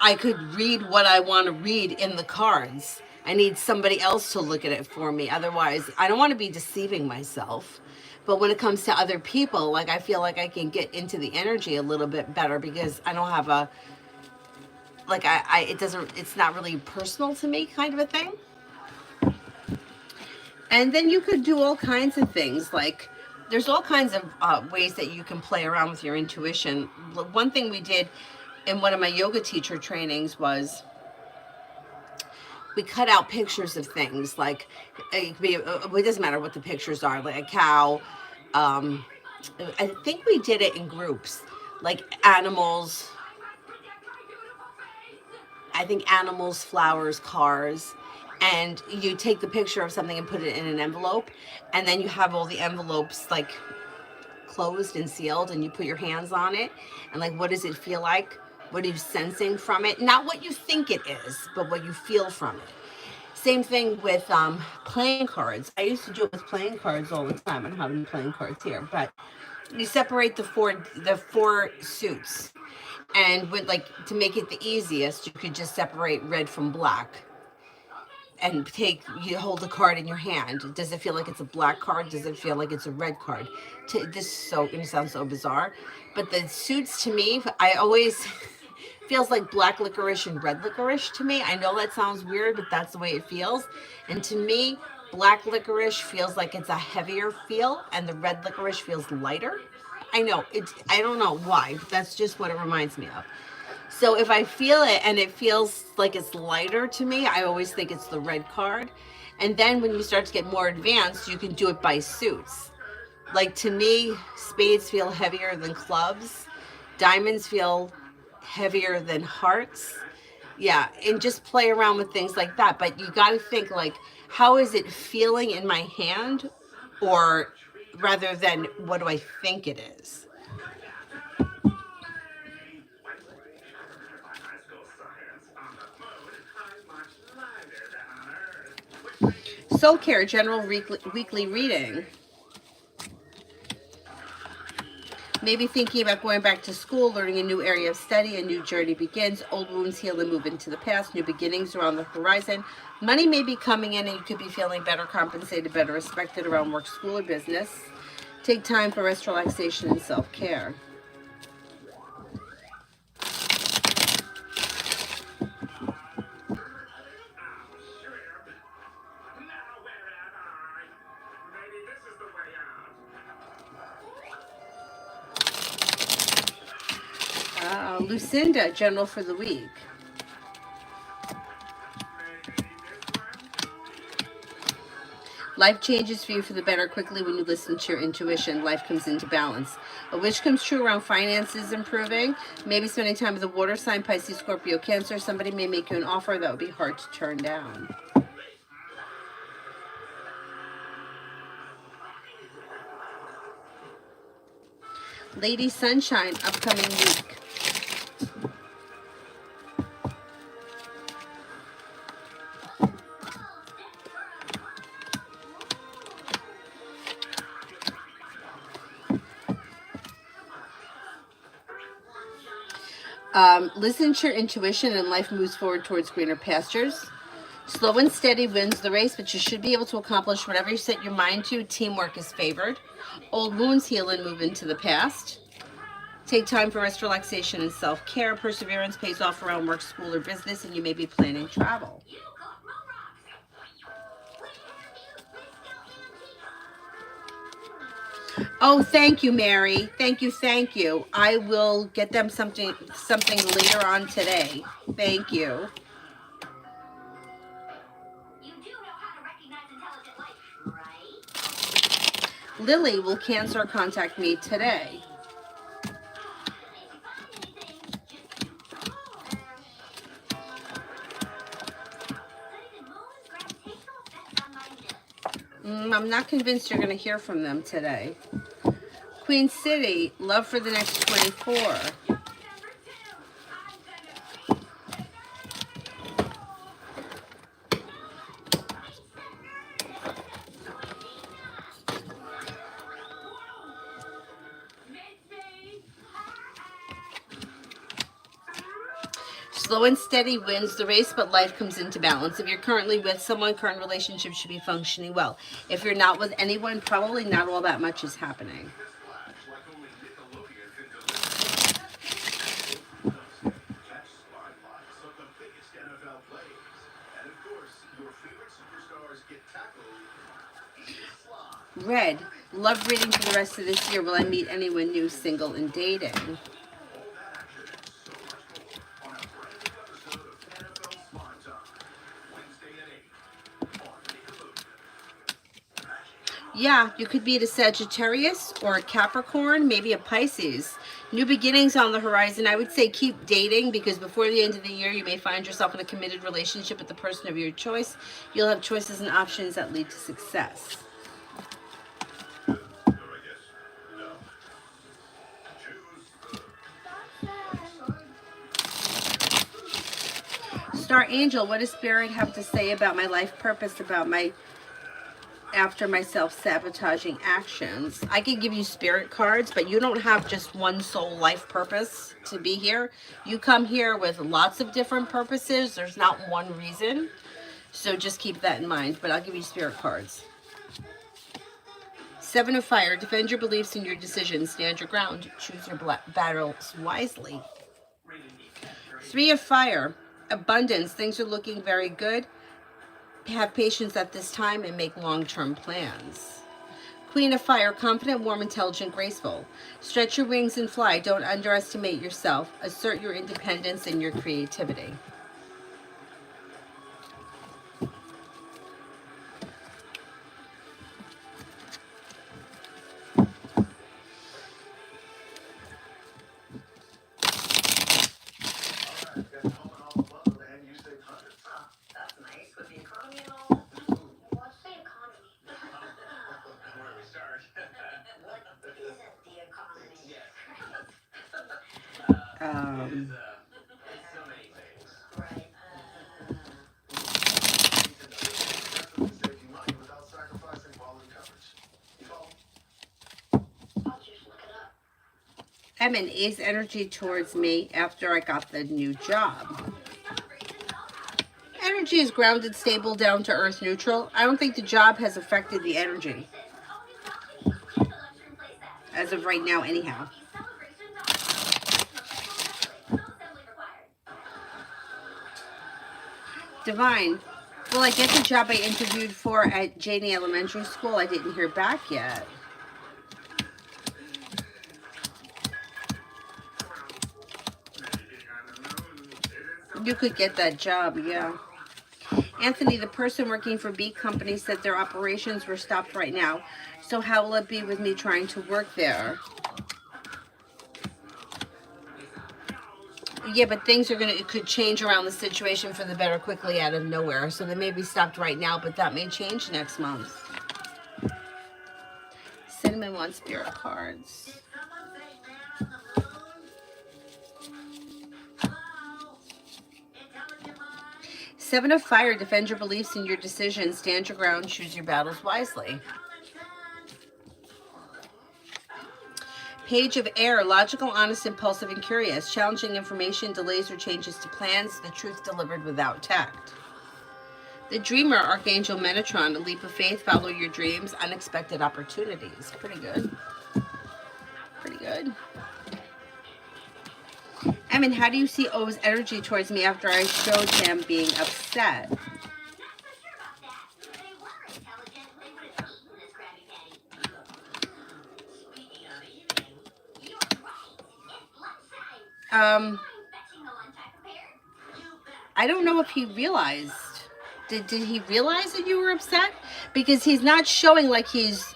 A: I could read what I want to read in the cards. I need somebody else to look at it for me. Otherwise, I don't want to be deceiving myself. But when it comes to other people, like, I feel like I can get into the energy a little bit better, because I don't have a, like, it's not really personal to me kind of a thing. And then you could do all kinds of things. Like, there's all kinds of ways that you can play around with your intuition. One thing we did in one of my yoga teacher trainings was we cut out pictures of things. Like, it doesn't matter what the pictures are, like a cow. I think we did it in groups, like animals. I think animals, flowers, cars. And you take the picture of something and put it in an envelope, and then you have all the envelopes like closed and sealed, and you put your hands on it, and like, what does it feel like? What are you sensing from it? Not what you think it is, but what you feel from it. Same thing with playing cards. I used to do it with playing cards all the time. I don't have any playing cards here, but you separate the four suits, and with, like, to make it the easiest, you could just separate red from black. And you hold the card in your hand. Does it feel like it's a black card? Does it feel like it's a red card? This is so going to sound so bizarre, but the suits, to me, I always feels like black licorice and red licorice to me. I know that sounds weird, but that's the way it feels. And to me, black licorice feels like it's a heavier feel, and the red licorice feels lighter. I know I don't know why, but that's just what it reminds me of. So if I feel it and it feels like it's lighter to me, I always think it's the red card. And then when you start to get more advanced, you can do it by suits. Like, to me, spades feel heavier than clubs. Diamonds feel heavier than hearts. Yeah, and just play around with things like that. But you got to think, like, how is it feeling in my hand? Or rather than, what do I think it is? Soul Care General Weekly Reading. Maybe thinking about going back to school, learning a new area of study, a new journey begins. Old wounds heal and move into the past. New beginnings are on the horizon. Money may be coming in, and you could be feeling better compensated, better respected around work, school, or business. Take time for rest, relaxation, and self-care. Lucinda, general for the week. Life changes for you for the better quickly when you listen to your intuition. Life comes into balance. A wish comes true around finances improving. Maybe spending time with a water sign, Pisces, Scorpio, Cancer. Somebody may make you an offer that would be hard to turn down. Lady Sunshine, upcoming week. Listen to your intuition and life moves forward towards greener pastures. Slow and steady wins the race, but you should be able to accomplish whatever you set your mind to. Teamwork is favored. Old wounds heal and move into the past. Take time for rest, relaxation, and self-care. Perseverance pays off around work, school, or business, and you may be planning travel. Oh, thank you, Mary. Thank you, thank you. I will get them something later on today. Thank you. Lily, will Cancer contact me today? I'm not convinced you're going to hear from them today. Queen City, love for the next 24. Slow and steady wins the race, but life comes into balance. If you're currently with someone, current relationship should be functioning well. If you're not with anyone, probably not all that much is happening. Red, love reading for the rest of this year. Will I meet anyone new, single, and dating? Yeah, you could be a Sagittarius or a Capricorn, maybe a Pisces. New beginnings on the horizon. I would say keep dating, because before the end of the year, you may find yourself in a committed relationship with the person of your choice. You'll have choices and options that lead to success. Star Angel, what does Spirit have to say about my life purpose, about my after my self-sabotaging actions? I can give you spirit cards, but you don't have just one sole life purpose to be here. You come here with lots of different purposes. There's not one reason. So just keep that in mind, but I'll give you spirit cards. Seven of Fire, defend your beliefs and your decisions. Stand your ground. Choose your battles wisely. Three of Fire, abundance. Things are looking very good. Have patience at this time and make long-term plans. Queen of Fire, confident, warm, intelligent, graceful. Stretch your wings and fly. Don't underestimate yourself. Assert your independence and your creativity. I'm an Ace energy towards me after I got the new job. Energy is grounded, stable, down to earth, neutral. I don't think the job has affected the energy. As of right now, anyhow. Divine, will I get the job I interviewed for at Janie Elementary School? I didn't hear back yet. You could get that job, yeah. Anthony, the person working for B Company said their operations were stopped right now. So how will it be with me trying to work there? Yeah, but things are it could change around the situation for the better quickly out of nowhere. So they may be stopped right now, but that may change next month. Cinnamon wants spirit cards. Seven of Fire, defend your beliefs and your decisions. Stand your ground, choose your battles wisely. Page of Air, logical, honest, impulsive, and curious. Challenging information, delays or changes to plans. The truth delivered without tact. The Dreamer, Archangel Metatron, a leap of faith, follow your dreams, unexpected opportunities. Pretty good. Pretty good. I mean, how do you see O's energy towards me after I showed him being upset? I don't know if he realized. Did he realize that you were upset? Because he's not showing like he's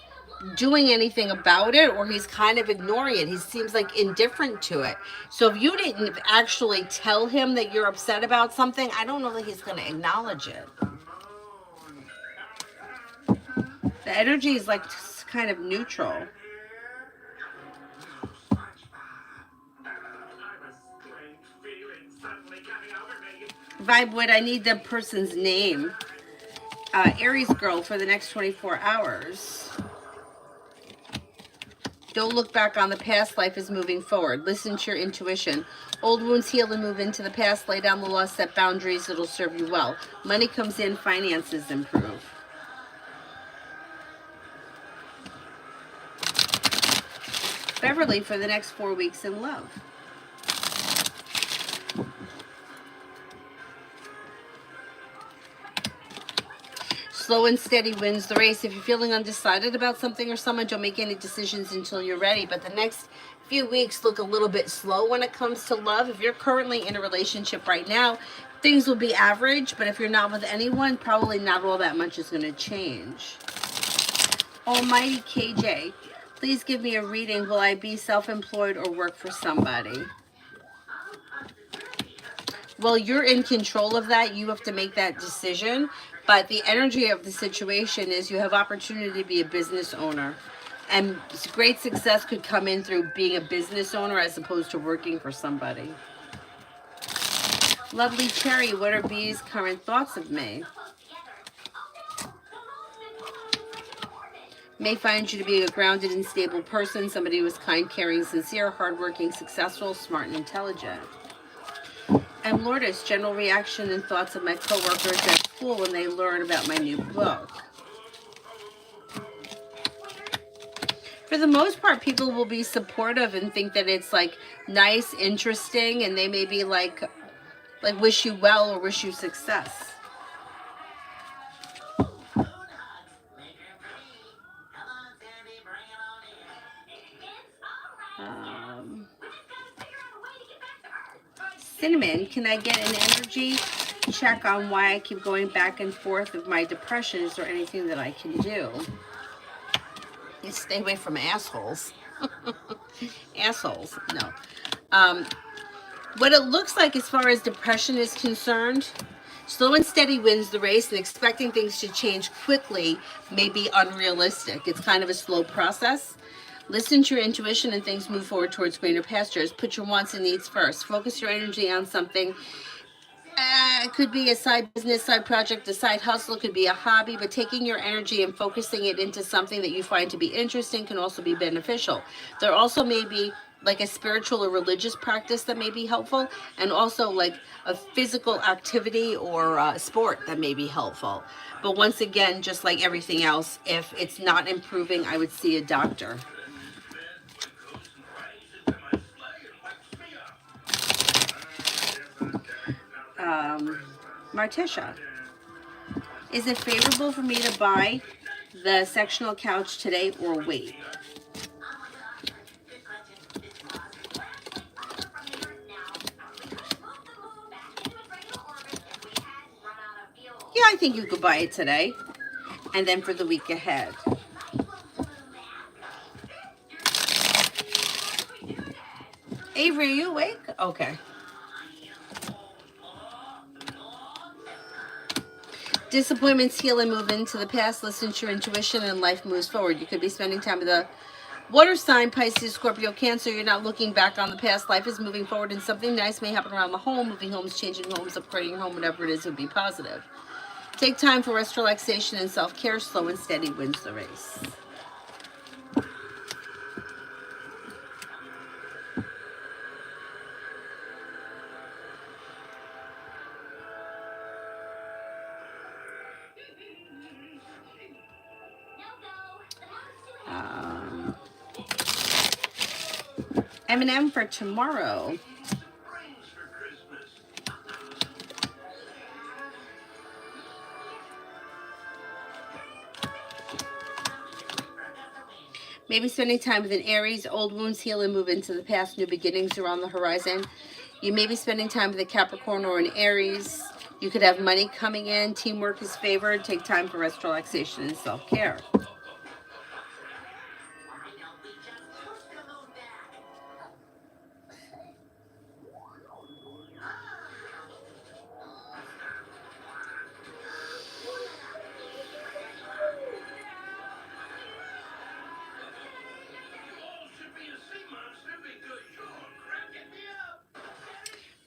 A: doing anything about it, or he's kind of ignoring it. He seems like indifferent to it. So if you didn't actually tell him that you're upset about something, I don't know that he's going to acknowledge it. The energy is like kind of neutral. Vibewood, I need the person's name. Aries girl for the next 24 hours. Don't look back on the past. Life is moving forward. Listen to your intuition. Old wounds heal and move into the past. Lay down the law, set boundaries. It'll serve you well. Money comes in, finances improve. Beverly for the next 4 weeks in love. Slow and steady wins the race. If you're feeling undecided about something or someone, don't make any decisions until you're ready. But the next few weeks look a little bit slow when it comes to love. If you're currently in a relationship right now, things will be average. But if you're not with anyone, probably not all that much is going to change. Almighty KJ, please give me a reading. Will I be self-employed or work for somebody? Well, you're in control of that. You have to make that decision. But the energy of the situation is you have opportunity to be a business owner. And great success could come in through being a business owner as opposed to working for somebody. Lovely Cherry, what are B's current thoughts of me? May find you to be a grounded and stable person, somebody who is kind, caring, sincere, hardworking, successful, smart, and intelligent. And Lourdes, general reaction and thoughts of my coworkers at school when they learn about my new book. For the most part, people will be supportive and think that it's like nice, interesting, and they may be like wish you well or wish you success. Cinnamon, can I get an energy check on why I keep going back and forth with my depression? Is there anything that I can do? You stay away from assholes. Assholes, no. What it looks like as far as depression is concerned, slow and steady wins the race, and expecting things to change quickly may be unrealistic. It's kind of a slow process. Listen to your intuition and things move forward towards greener pastures. Put your wants and needs first. Focus your energy on something. It could be a side business, side project, a side hustle. It could be a hobby, but taking your energy and focusing it into something that you find to be interesting can also be beneficial. There also may be like a spiritual or religious practice that may be helpful, and also like a physical activity or sport that may be helpful. But once again, just like everything else, if it's not improving, I would see a doctor. Martisha, is it favorable for me to buy the sectional couch today or wait? Yeah, I think you could buy it today. And then for the week ahead. Avery, are you awake? Okay. Disappointments heal and move into the past. Listen to your intuition and life moves forward. You could be spending time with a water sign, Pisces, Scorpio, Cancer. You're not looking back on the past. Life is moving forward and something nice may happen around the home. Moving homes, changing homes, upgrading your home, whatever it is, would be positive. Take time for rest, relaxation, and self-care. Slow and steady wins the race. M&M for tomorrow. Maybe spending time with an Aries. Old wounds heal and move into the past. New beginnings are on the horizon. You may be spending time with a Capricorn or an Aries. You could have money coming in. Teamwork is favored. Take time for rest, relaxation, and self-care.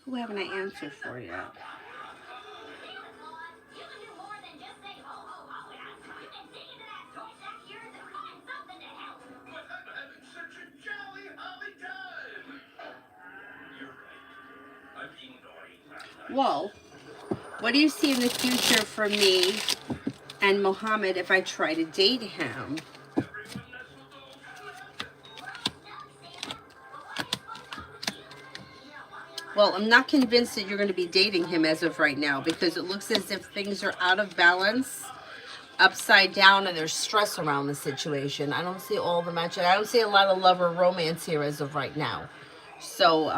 A: Who haven't I answered for yet? Well, what do you see in the future for me and Mohammed if I try to date him? Well, I'm not convinced that you're going to be dating him as of right now because it looks as if things are out of balance, upside down, and there's stress around the situation. I don't see all the match. I don't see a lot of love or romance here as of right now. So,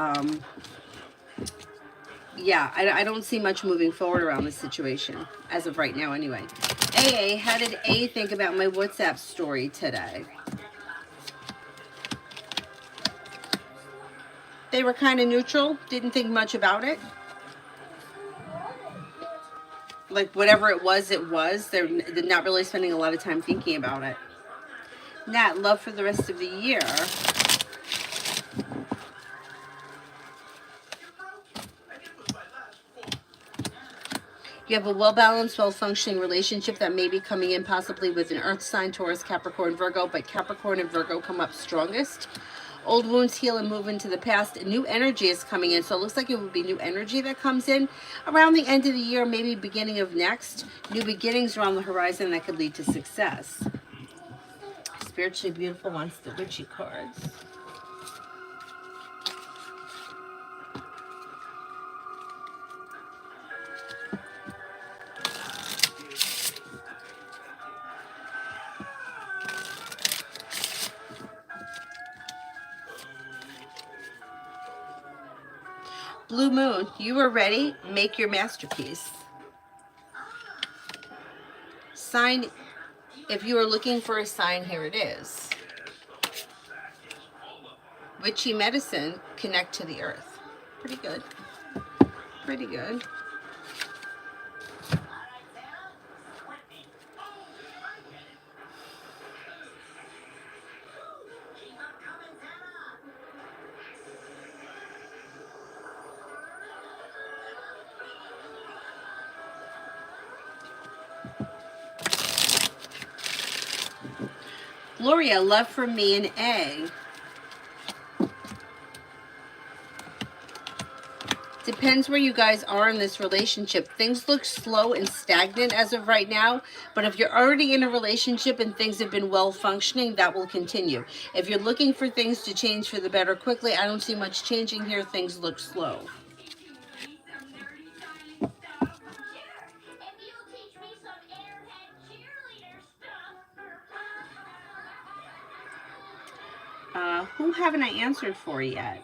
A: yeah, I don't see much moving forward around this situation as of right now anyway. AA, how did A think about my WhatsApp story today? They were kind of neutral, didn't think much about it. Like, whatever it was, it was. They're not really spending a lot of time thinking about it. Nat, love for the rest of the year. You have a well-balanced, well-functioning relationship that may be coming in possibly with an earth sign, Taurus, Capricorn, Virgo, but Capricorn and Virgo come up strongest. Old wounds heal and move into the past. New energy is coming in, so it looks like it would be new energy that comes in around the end of the year, maybe beginning of next. New beginnings are on the horizon that could lead to success. Spiritually Beautiful wants the Witchy cards. Blue Moon, you are ready. Make your masterpiece. Sign, if you are looking for a sign, here it is. Witchy medicine, connect to the earth. Pretty good. Pretty good. Gloria, love from me and A. Depends where you guys are in this relationship. Things look slow and stagnant as of right now, but if you're already in a relationship and things have been well functioning, that will continue. If you're looking for things to change for the better quickly, I don't see much changing here. Things look slow. Who haven't I answered for yet?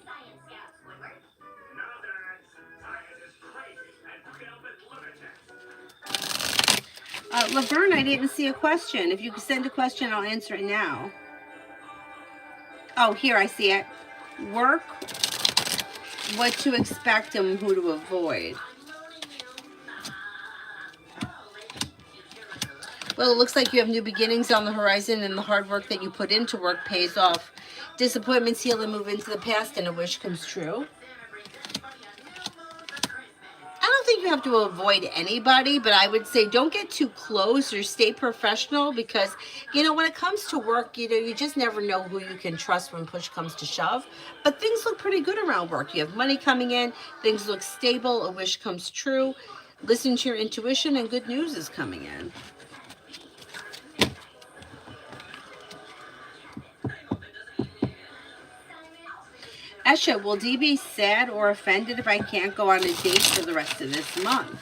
A: Laverne, I didn't see a question. If you could send a question, I'll answer it now. Oh, here, I see it. Work, what to expect and who to avoid. Well, it looks like you have new beginnings on the horizon, and the hard work that you put into work pays off. Disappointments heal and move into the past, and a wish comes true. I don't think you have to avoid anybody, but I would say don't get too close or stay professional because, when it comes to work, you just never know who you can trust when push comes to shove. But things look pretty good around work. You have money coming in, things look stable, a wish comes true. Listen to your intuition, and good news is coming in. Esha, will Dee be sad or offended if I can't go on a date for the rest of this month?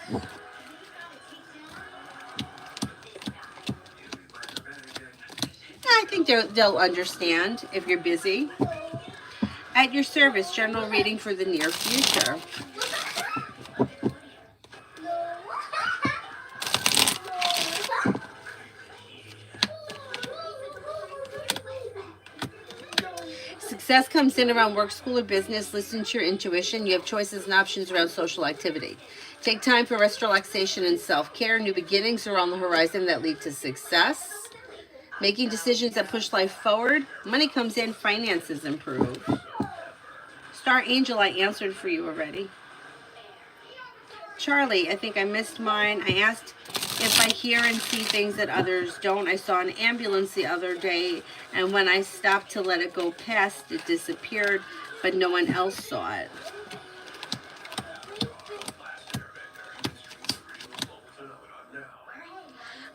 A: I think they'll understand if you're busy. At your service, general reading for the near future. Success comes in around work, school, or business. Listen to your intuition. You have choices and options around social activity. Take time for rest, relaxation, and self-care. New beginnings are on the horizon that lead to success. Making decisions that push life forward. Money comes in, finances improve. Star Angel, I answered for you already. Charlie, I think I missed mine. I asked if I hear and see things that others don't. I saw an ambulance the other day, and when I stopped to let it go past, it disappeared, but no one else saw it.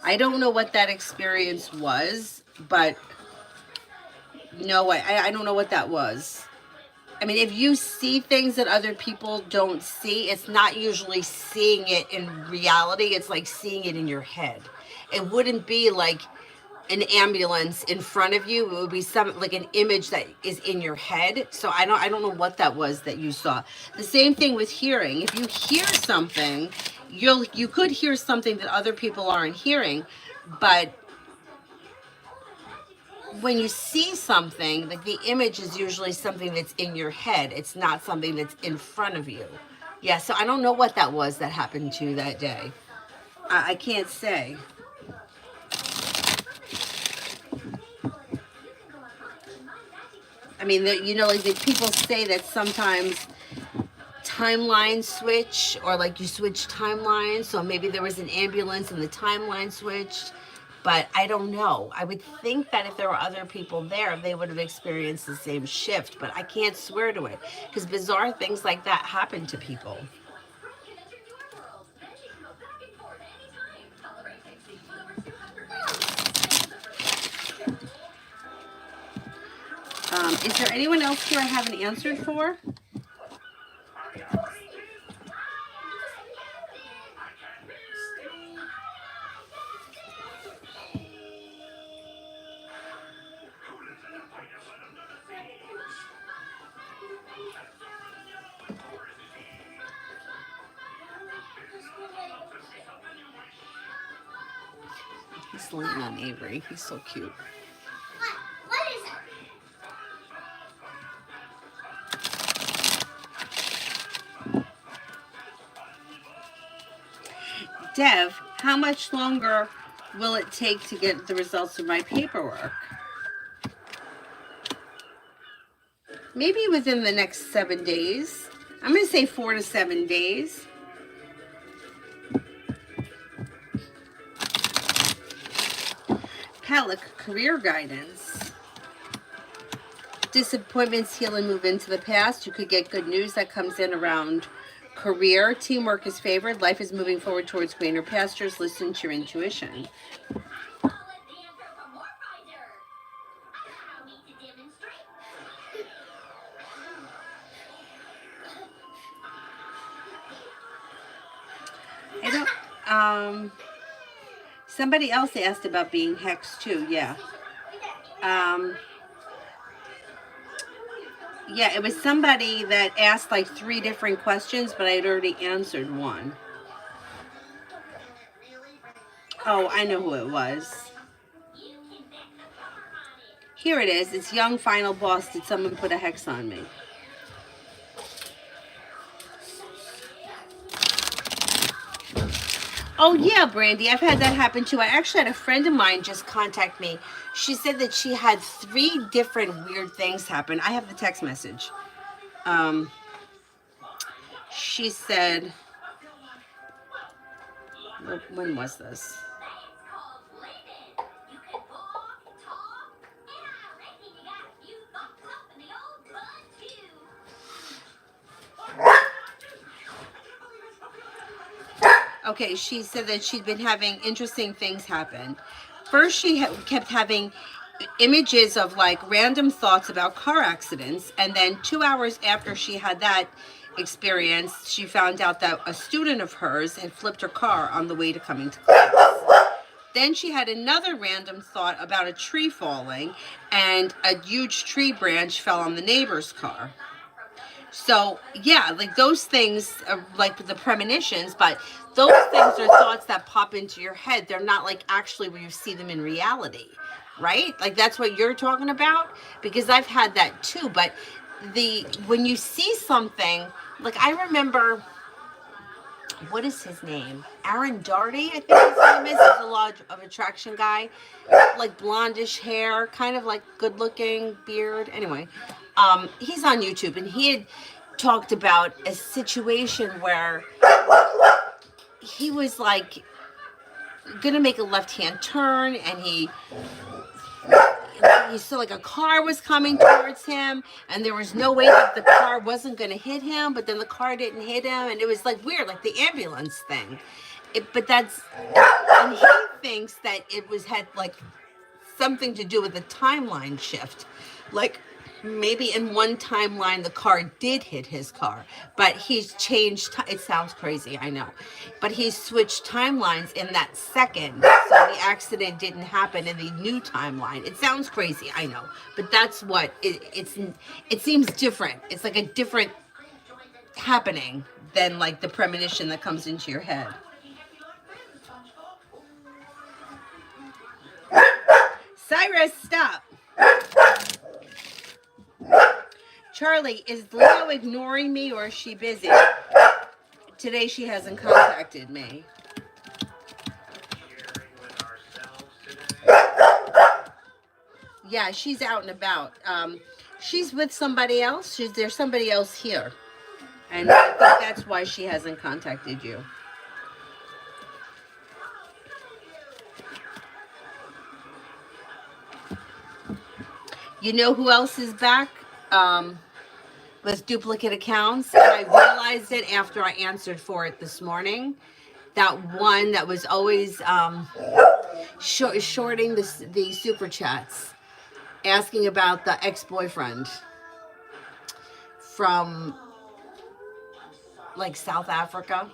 A: I don't know what that experience was, but no, I don't know what that was. I mean, if you see things that other people don't see, it's not usually seeing it in reality. It's like seeing it in your head. It wouldn't be like an ambulance in front of you. It would be some like an image that is in your head. So I don't know what that was that you saw. The same thing with hearing. If you hear something, you could hear something that other people aren't hearing, but when you see something, like the image is usually something that's in your head. It's not something that's in front of you. Yeah, so I don't know what that was that happened to you that day. I can't say. I mean, like the people say that sometimes timelines switch, or like you switch timelines. So maybe there was an ambulance and the timeline switched. But I don't know. I would think that if there were other people there, they would have experienced the same shift. But I can't swear to it because bizarre things like that happen to people. Is there anyone else here I haven't answered for? He's leaning on Avery. He's so cute. What is it? Dev, how much longer will it take to get the results of my paperwork? Maybe within the next 7 days. I'm going to say 4 to 7 days. Palic, career guidance. Disappointments heal and move into the past. You could get good news that comes in around career. Teamwork is favored. Life is moving forward towards greener pastures. Listen to your intuition. Somebody else asked about being hexed too. Yeah. Yeah, it was somebody that asked like 3 different questions, but I had already answered one. Oh, I know who it was. Here it is. It's Young Final Boss. Did someone put a hex on me? Oh, yeah, Brandy. I've had that happen too. I actually had a friend of mine just contact me. She said that she had 3 different weird things happen. I have the text message. She said, when was this? Okay, she said that she'd been having interesting things happen. First, she kept having images of like random thoughts about car accidents, and then 2 hours after she had that experience, she found out that a student of hers had flipped her car on the way to coming to class. Then she had another random thought about a tree falling, and a huge tree branch fell on the neighbor's car. So yeah, like those things are like the premonitions, but those things are thoughts that pop into your head. They're not like actually where you see them in reality, right? Like that's what you're talking about, because I've had that too. But when you see something, like I remember, what is his name? Aaron Darty, I think his name is. He's a law of attraction guy, like blondish hair, kind of like good looking beard. Anyway, he's on YouTube, and he had talked about a situation where he was like gonna make a left hand turn, and he saw like a car was coming towards him, and there was no way that the car wasn't going to hit him, but then the car didn't hit him, and it was like weird, like the ambulance thing. And he thinks that had like something to do with the timeline shift, like maybe in one timeline the car did hit his car, but he's changed it sounds crazy, I know, but he's switched timelines in that second, so the accident didn't happen in the new timeline. It sounds crazy, I know, but that's what it seems different. It's like a different happening than like the premonition that comes into your head. Cyrus, stop. Charlie, is Leo ignoring me, or is she busy? Today she hasn't contacted me. Yeah, she's out and about. She's with somebody else. There's somebody else here. And I think that's why she hasn't contacted you. You know who else is back? With duplicate accounts, and I realized it after I answered for it this morning. That one that was always shorting the super chats, asking about the ex-boyfriend from like South Africa.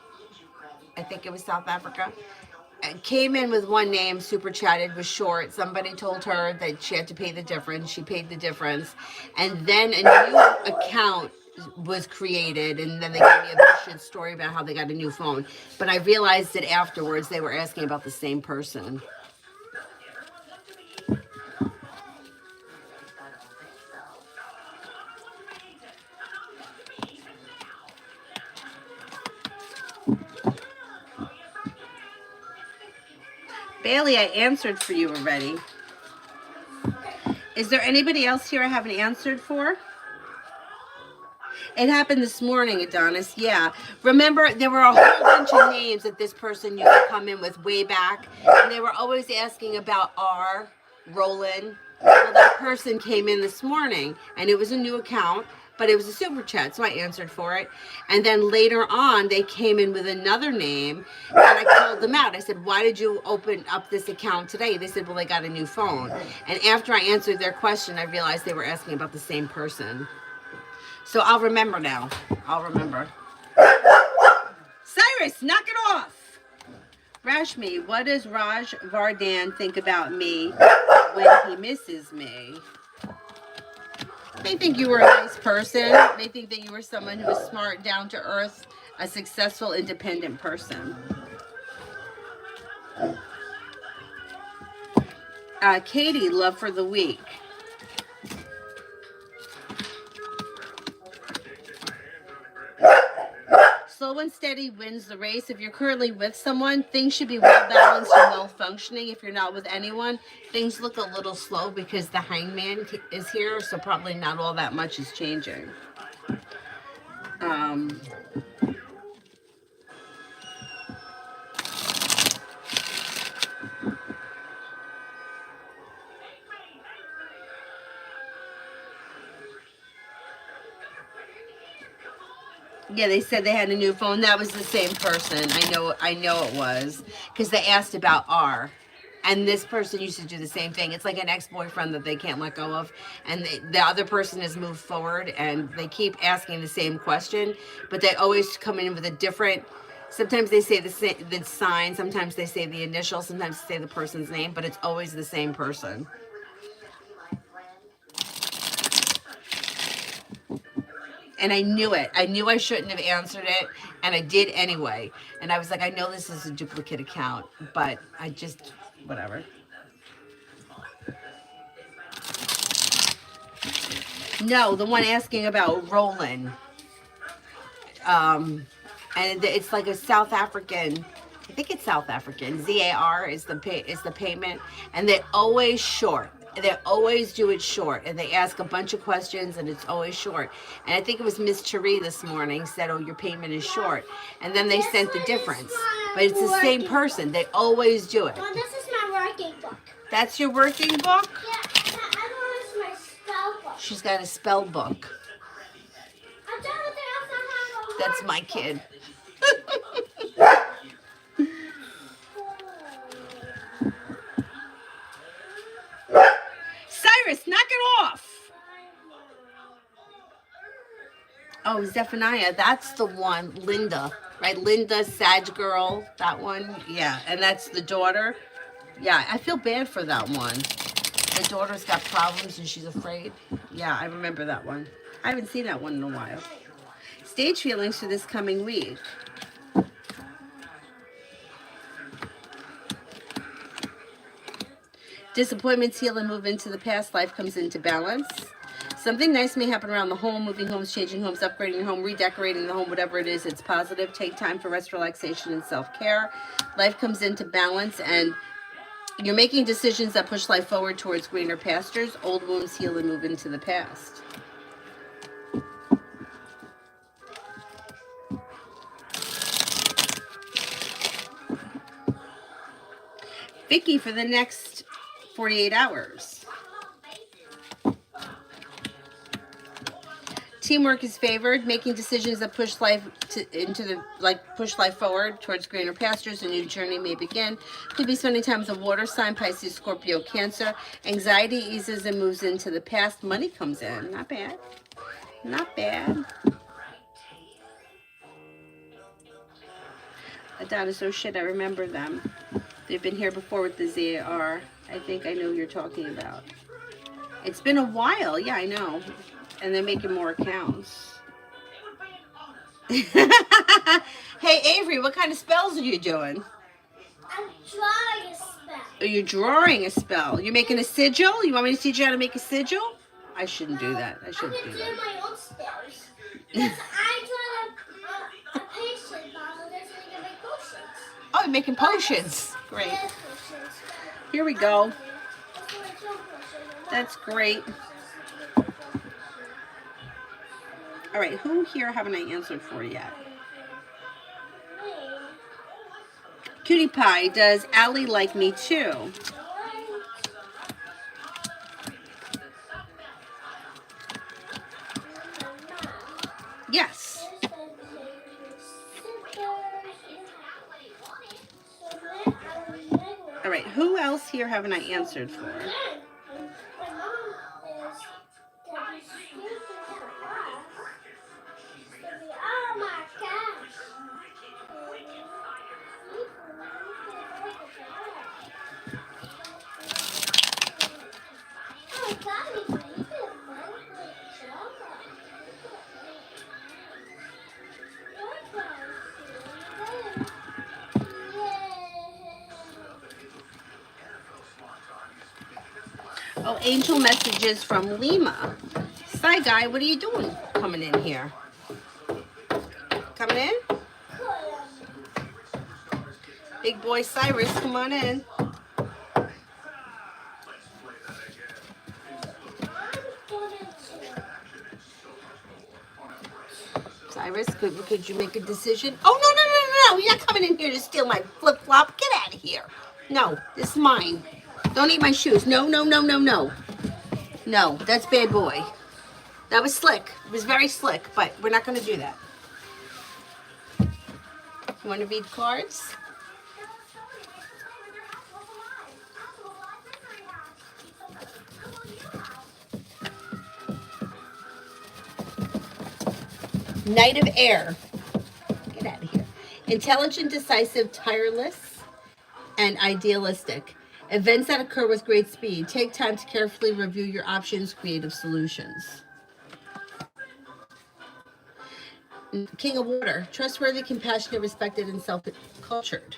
A: I think it was South Africa. Came in with one name, super chatted, was short. Somebody told her that she had to pay the difference. She paid the difference. And then a new account was created, and then they gave me a bullshit story about how they got a new phone. But I realized that afterwards they were asking about the same person. Bailey, I answered for you already. Is there anybody else here I haven't answered for? It happened this morning, Adonis. Yeah. Remember, there were a whole bunch of names that this person used to come in with way back, and they were always asking about R, Roland. Well, that person came in this morning, and it was a new account, but it was a super chat, so I answered for it. And then later on, they came in with another name, and I called them out. I said, why did you open up this account today? They said, well, they got a new phone. And after I answered their question, I realized they were asking about the same person. So I'll remember now. I'll remember. Cyrus, knock it off. Rashmi, what does Raj Vardhan think about me when he misses me? They think you were a nice person. They think that you were someone who was smart, down to earth, a successful, independent person. Katie, love for the week. Slow and steady wins the race. If you're currently with someone, things should be well balanced and well functioning. If you're not with anyone, things look a little slow because the hangman is here, so probably not all that much is changing. Um, Yeah, they said they had a new phone. That was the same person. I know it was because they asked about R. And this person used to do the same thing. It's like an ex-boyfriend that they can't let go of. And the other person has moved forward and they keep asking the same question, but they always come in with a different, sometimes they say the sign, sometimes they say the initial, sometimes they say the person's name, but it's always the same person. And I knew it. I knew I shouldn't have answered it, and I did anyway. And I was like, I know this is a duplicate account, but I just, whatever. No, the one asking about Roland. And it's like a South African. I think it's South African. ZAR is the payment, and they're always short. They always do it short, and they ask a bunch of questions, and it's always short. And I think it was Miss Cherie this morning said, "Oh, your payment is short," and then they sent the difference. But it's the same person. They always do it.
B: Well, this is my working book.
A: That's your working book?
B: Yeah, I want my spell book.
A: She's got a spell book.
B: I don't think I have a
A: That's my kid. Cyrus, knock it off. Oh, Zephaniah, that's the one. Linda, right? Linda, Sag Girl, that one. Yeah, and that's the daughter. Yeah, I feel bad for that one. The daughter's got problems and she's afraid. Yeah, I remember that one. I haven't seen that one in a while. Stage feelings for this coming week. Disappointments heal and move into the past. Life comes into balance. Something nice may happen around the home, moving homes, changing homes, upgrading your home, redecorating the home, whatever it is, it's positive. Take time for rest, relaxation, and self-care. Life comes into balance, and you're making decisions that push life forward towards greener pastures. Old wounds heal and move into the past. Vicky for the next 48 hours. Teamwork is favored, making decisions that push life push life forward towards greener pastures. A new journey may begin. Could be spending time with a water sign, Pisces, Scorpio, Cancer. Anxiety eases and moves into the past. Money comes in. Not bad. Not bad. Adonis, oh shit, I remember them. They've been here before with the ZAR. I think I know who you're talking about. It's been a while. Yeah, I know. And they're making more accounts. Hey, Avery, what kind of spells are you doing?
B: I'm drawing a spell.
A: Oh, you're drawing a spell. You're making a sigil? You want me to teach you how to make a sigil? I shouldn't do that. I shouldn't do that.
B: I'm going to do my own spells. Because I draw a patient bottle that's going to make potions.
A: Oh, you're making potions. Great.
B: Yes, potions.
A: Here we go. That's great. All right, who here haven't I answered for yet? Cutie Pie, does Allie like me too? Yes. All right, who else here haven't I answered for?
B: Oh my gosh.
A: Oh, angel messages from Lima. Sky Guy, what are you doing coming in here? Coming in? Big boy Cyrus, come on in. Cyrus, could you make a decision? Oh, no, no, no, no, no. You're not coming in here to steal my flip-flop. Get out of here. No, this is mine. Don't eat my shoes. No, no, no, no, no. No, that's bad boy. That was slick. It was very slick, but we're not going to do that. You want to read cards? Knight of Air. Get out of here. Intelligent, decisive, tireless, and idealistic. Events that occur with great speed. Take time to carefully review your options, creative solutions. King of Water. Trustworthy, compassionate, respected, and self-cultured.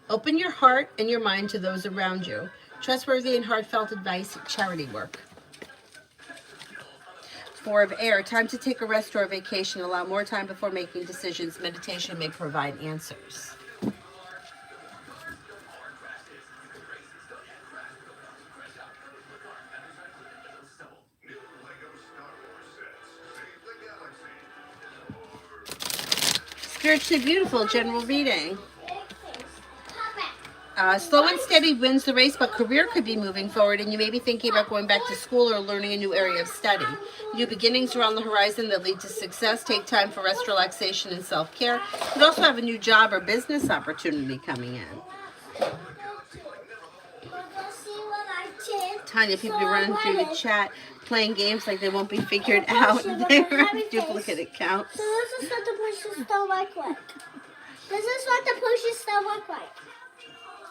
A: Open your heart and your mind to those around you. Trustworthy and heartfelt advice, charity work. Four of Air. Time to take a rest or a vacation. Allow more time before making decisions. Meditation may provide answers. Spiritually Beautiful, general reading. Slow and steady wins the race, but career could be moving forward, and you may be thinking about going back to school or learning a new area of study. New beginnings are on the horizon that lead to success. Take time for rest, relaxation, and self-care. You could also have a new job or business opportunity coming in. Tanya, people are running through the chat, playing games like they won't be figured out. They're duplicate accounts.
B: So this is what the potion still look like. This is what the potion still look like.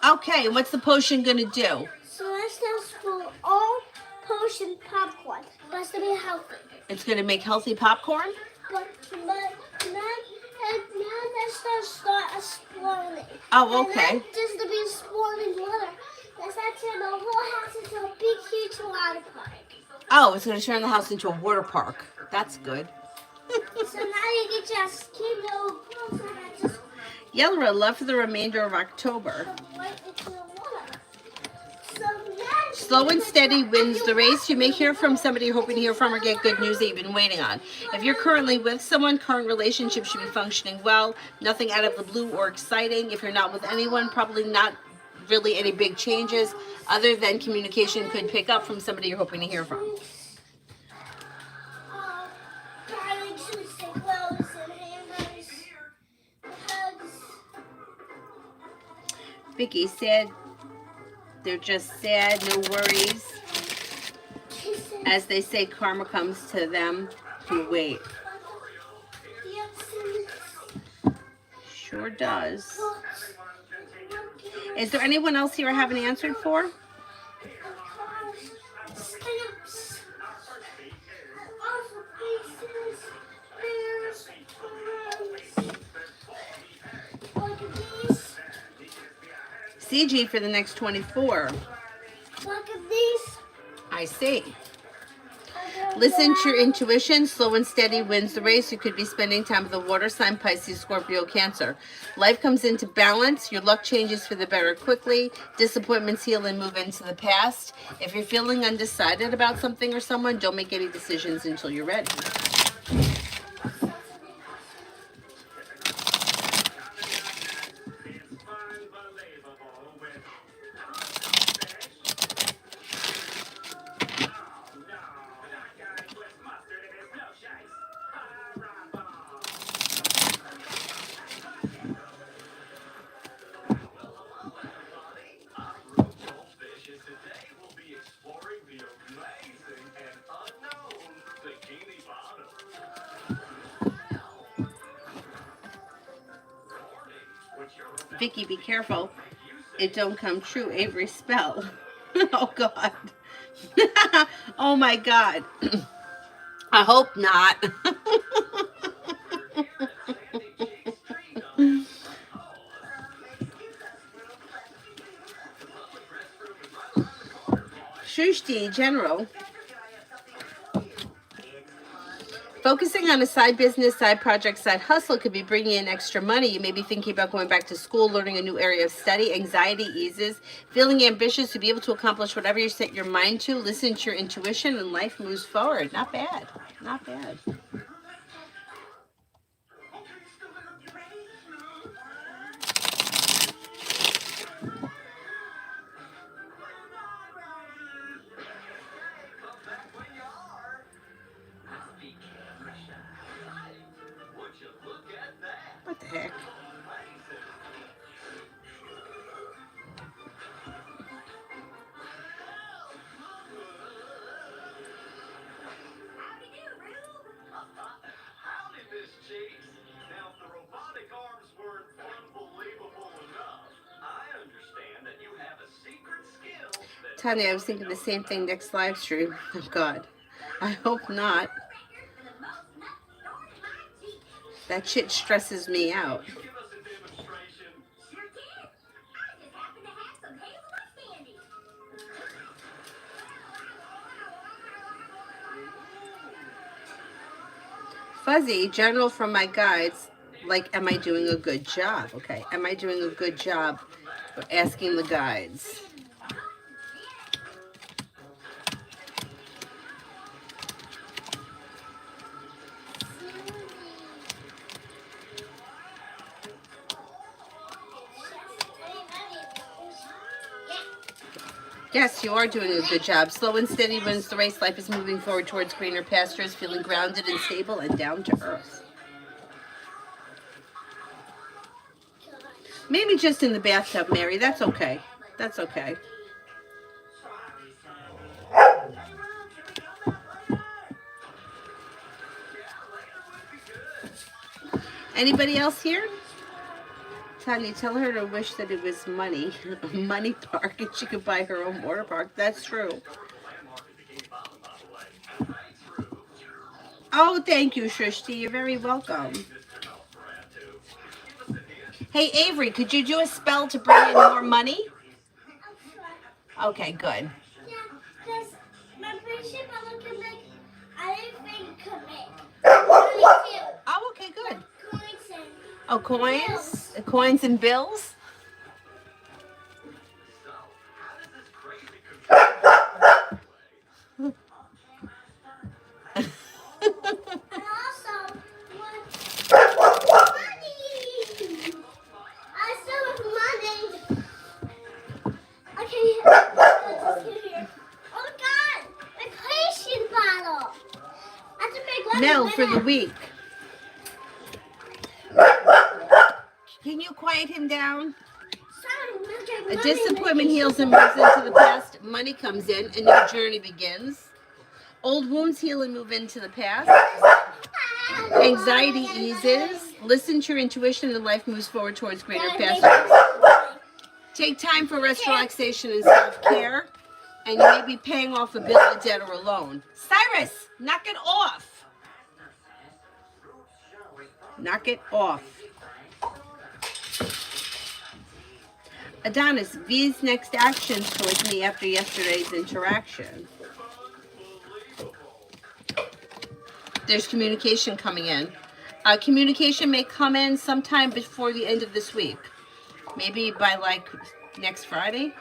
A: Okay, what's the potion gonna do?
B: So let's just for all potion popcorn. But it's to be healthy.
A: It's gonna make healthy popcorn?
B: But now let's just start exploding.
A: Oh, okay.
B: And just to be exploding water. Let's turn the whole house into a big, huge water park.
A: Oh, it's gonna turn the house into a water park. That's good.
B: So now you can just keep the potion and just
A: Yellow, love for the remainder of October.
B: right into the water. So
A: Slow and steady wins the race. You may hear from somebody you're hoping to hear from or get good news that you've been waiting on. If you're currently with someone, current relationship should be functioning well. Nothing out of the blue or exciting. If you're not with anyone, probably not really any big changes other than communication could pick up from somebody you're hoping to hear from.
B: darling suits and clothes and hammers, hugs.
A: Vicky said they're just sad, no worries.
B: Kisses.
A: As they say, karma comes to them who wait. Sure does. Is there anyone else here I haven't answered for?
B: Stamps. Also pieces, bears, toys. Look at these.
A: CG for the next 24.
B: Look at these.
A: I see. Listen to your intuition. Slow and steady wins the race. You could be spending time with a water sign, Pisces, Scorpio, Cancer. Life comes into balance. Your luck changes for the better quickly. Disappointments heal and move into the past. If you're feeling undecided about something or someone, don't make any decisions until you're ready. Vicky, be careful. It don't come true. Avery spell. Oh, God. Oh, my God. I hope not. Shushti, general. Focusing on a side business, side project, side hustle could be bringing in extra money. You may be thinking about going back to school, learning a new area of study. Anxiety eases. Feeling ambitious to be able to accomplish whatever you set your mind to. Listen to your intuition and life moves forward. Not bad. Not bad. What the heck? Tanya, I was thinking the same thing next live stream. Oh, God. I hope not. That shit stresses me out. Fuzzy, general from my guides, like, am I doing a good job? Okay, am I doing a good job for asking the guides? Yes, you are doing a good job. Slow and steady wins the race. Life is moving forward towards greener pastures, feeling grounded and stable and down to earth. Maybe just in the bathtub, Mary. That's okay. That's okay. Anybody else here? Tanya, tell her to wish that it was money, a money park, and she could buy her own water park. That's true. Oh, thank you, Shrishti. You're very welcome. Hey, Avery, could you do a spell to bring in more money? Okay, good.
B: Yeah, because my friendship, I look at like, I didn't think commit. Only two.
A: Oh, okay, good.
B: Coins and
A: Oh, coins?
B: bills.
A: Coins and bills?
B: And also, money. I still have money. Okay, let's just get here. Oh my God, my creation bottle. That's a big one.
A: Mel, for the week. Can you quiet him down? A disappointment heals and moves into the past. Money comes in. A new journey begins. Old wounds heal and move into the past. Anxiety eases. Listen to your intuition and life moves forward towards greater pastures. Take time for rest, relaxation, and self-care. And you may be paying off a bill, a debt, or a loan. Cyrus, knock it off. Knock it off. Adonis, V's next actions towards me after yesterday's interaction. There's communication coming in. Communication may come in sometime before the end of this week. Maybe by like next Friday.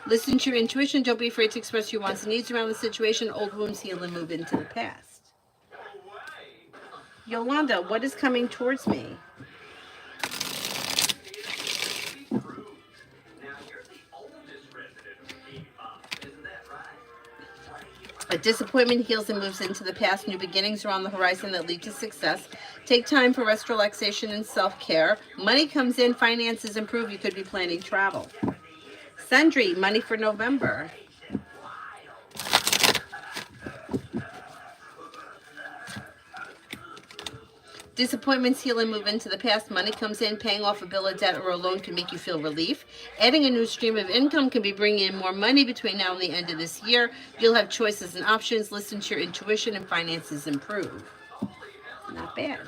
A: Listen to your intuition. Don't be afraid to express your wants and needs around the situation. Old wounds heal and move into the past. Yolanda, what is coming towards me? A disappointment heals and moves into the past. New beginnings are on the horizon that lead to success. Take time for rest, relaxation, and self-care. Money comes in, finances improve. You could be planning travel. Sundry, money for November. Disappointments heal and move into the past. Money comes in. Paying off a bill, a debt, or a loan can make you feel relief. Adding a new stream of income can be bringing in more money between now and the end of this year. You'll have choices and options. Listen to your intuition and finances improve. Not bad.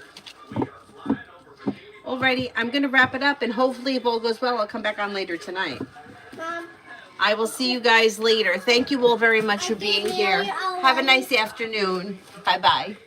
A: Alrighty, I'm going to wrap it up, and hopefully if all goes well, I'll come back on later tonight.
B: Mom,
A: I will see you guys later. Thank you all very much for being here. Have a nice afternoon. Bye-bye.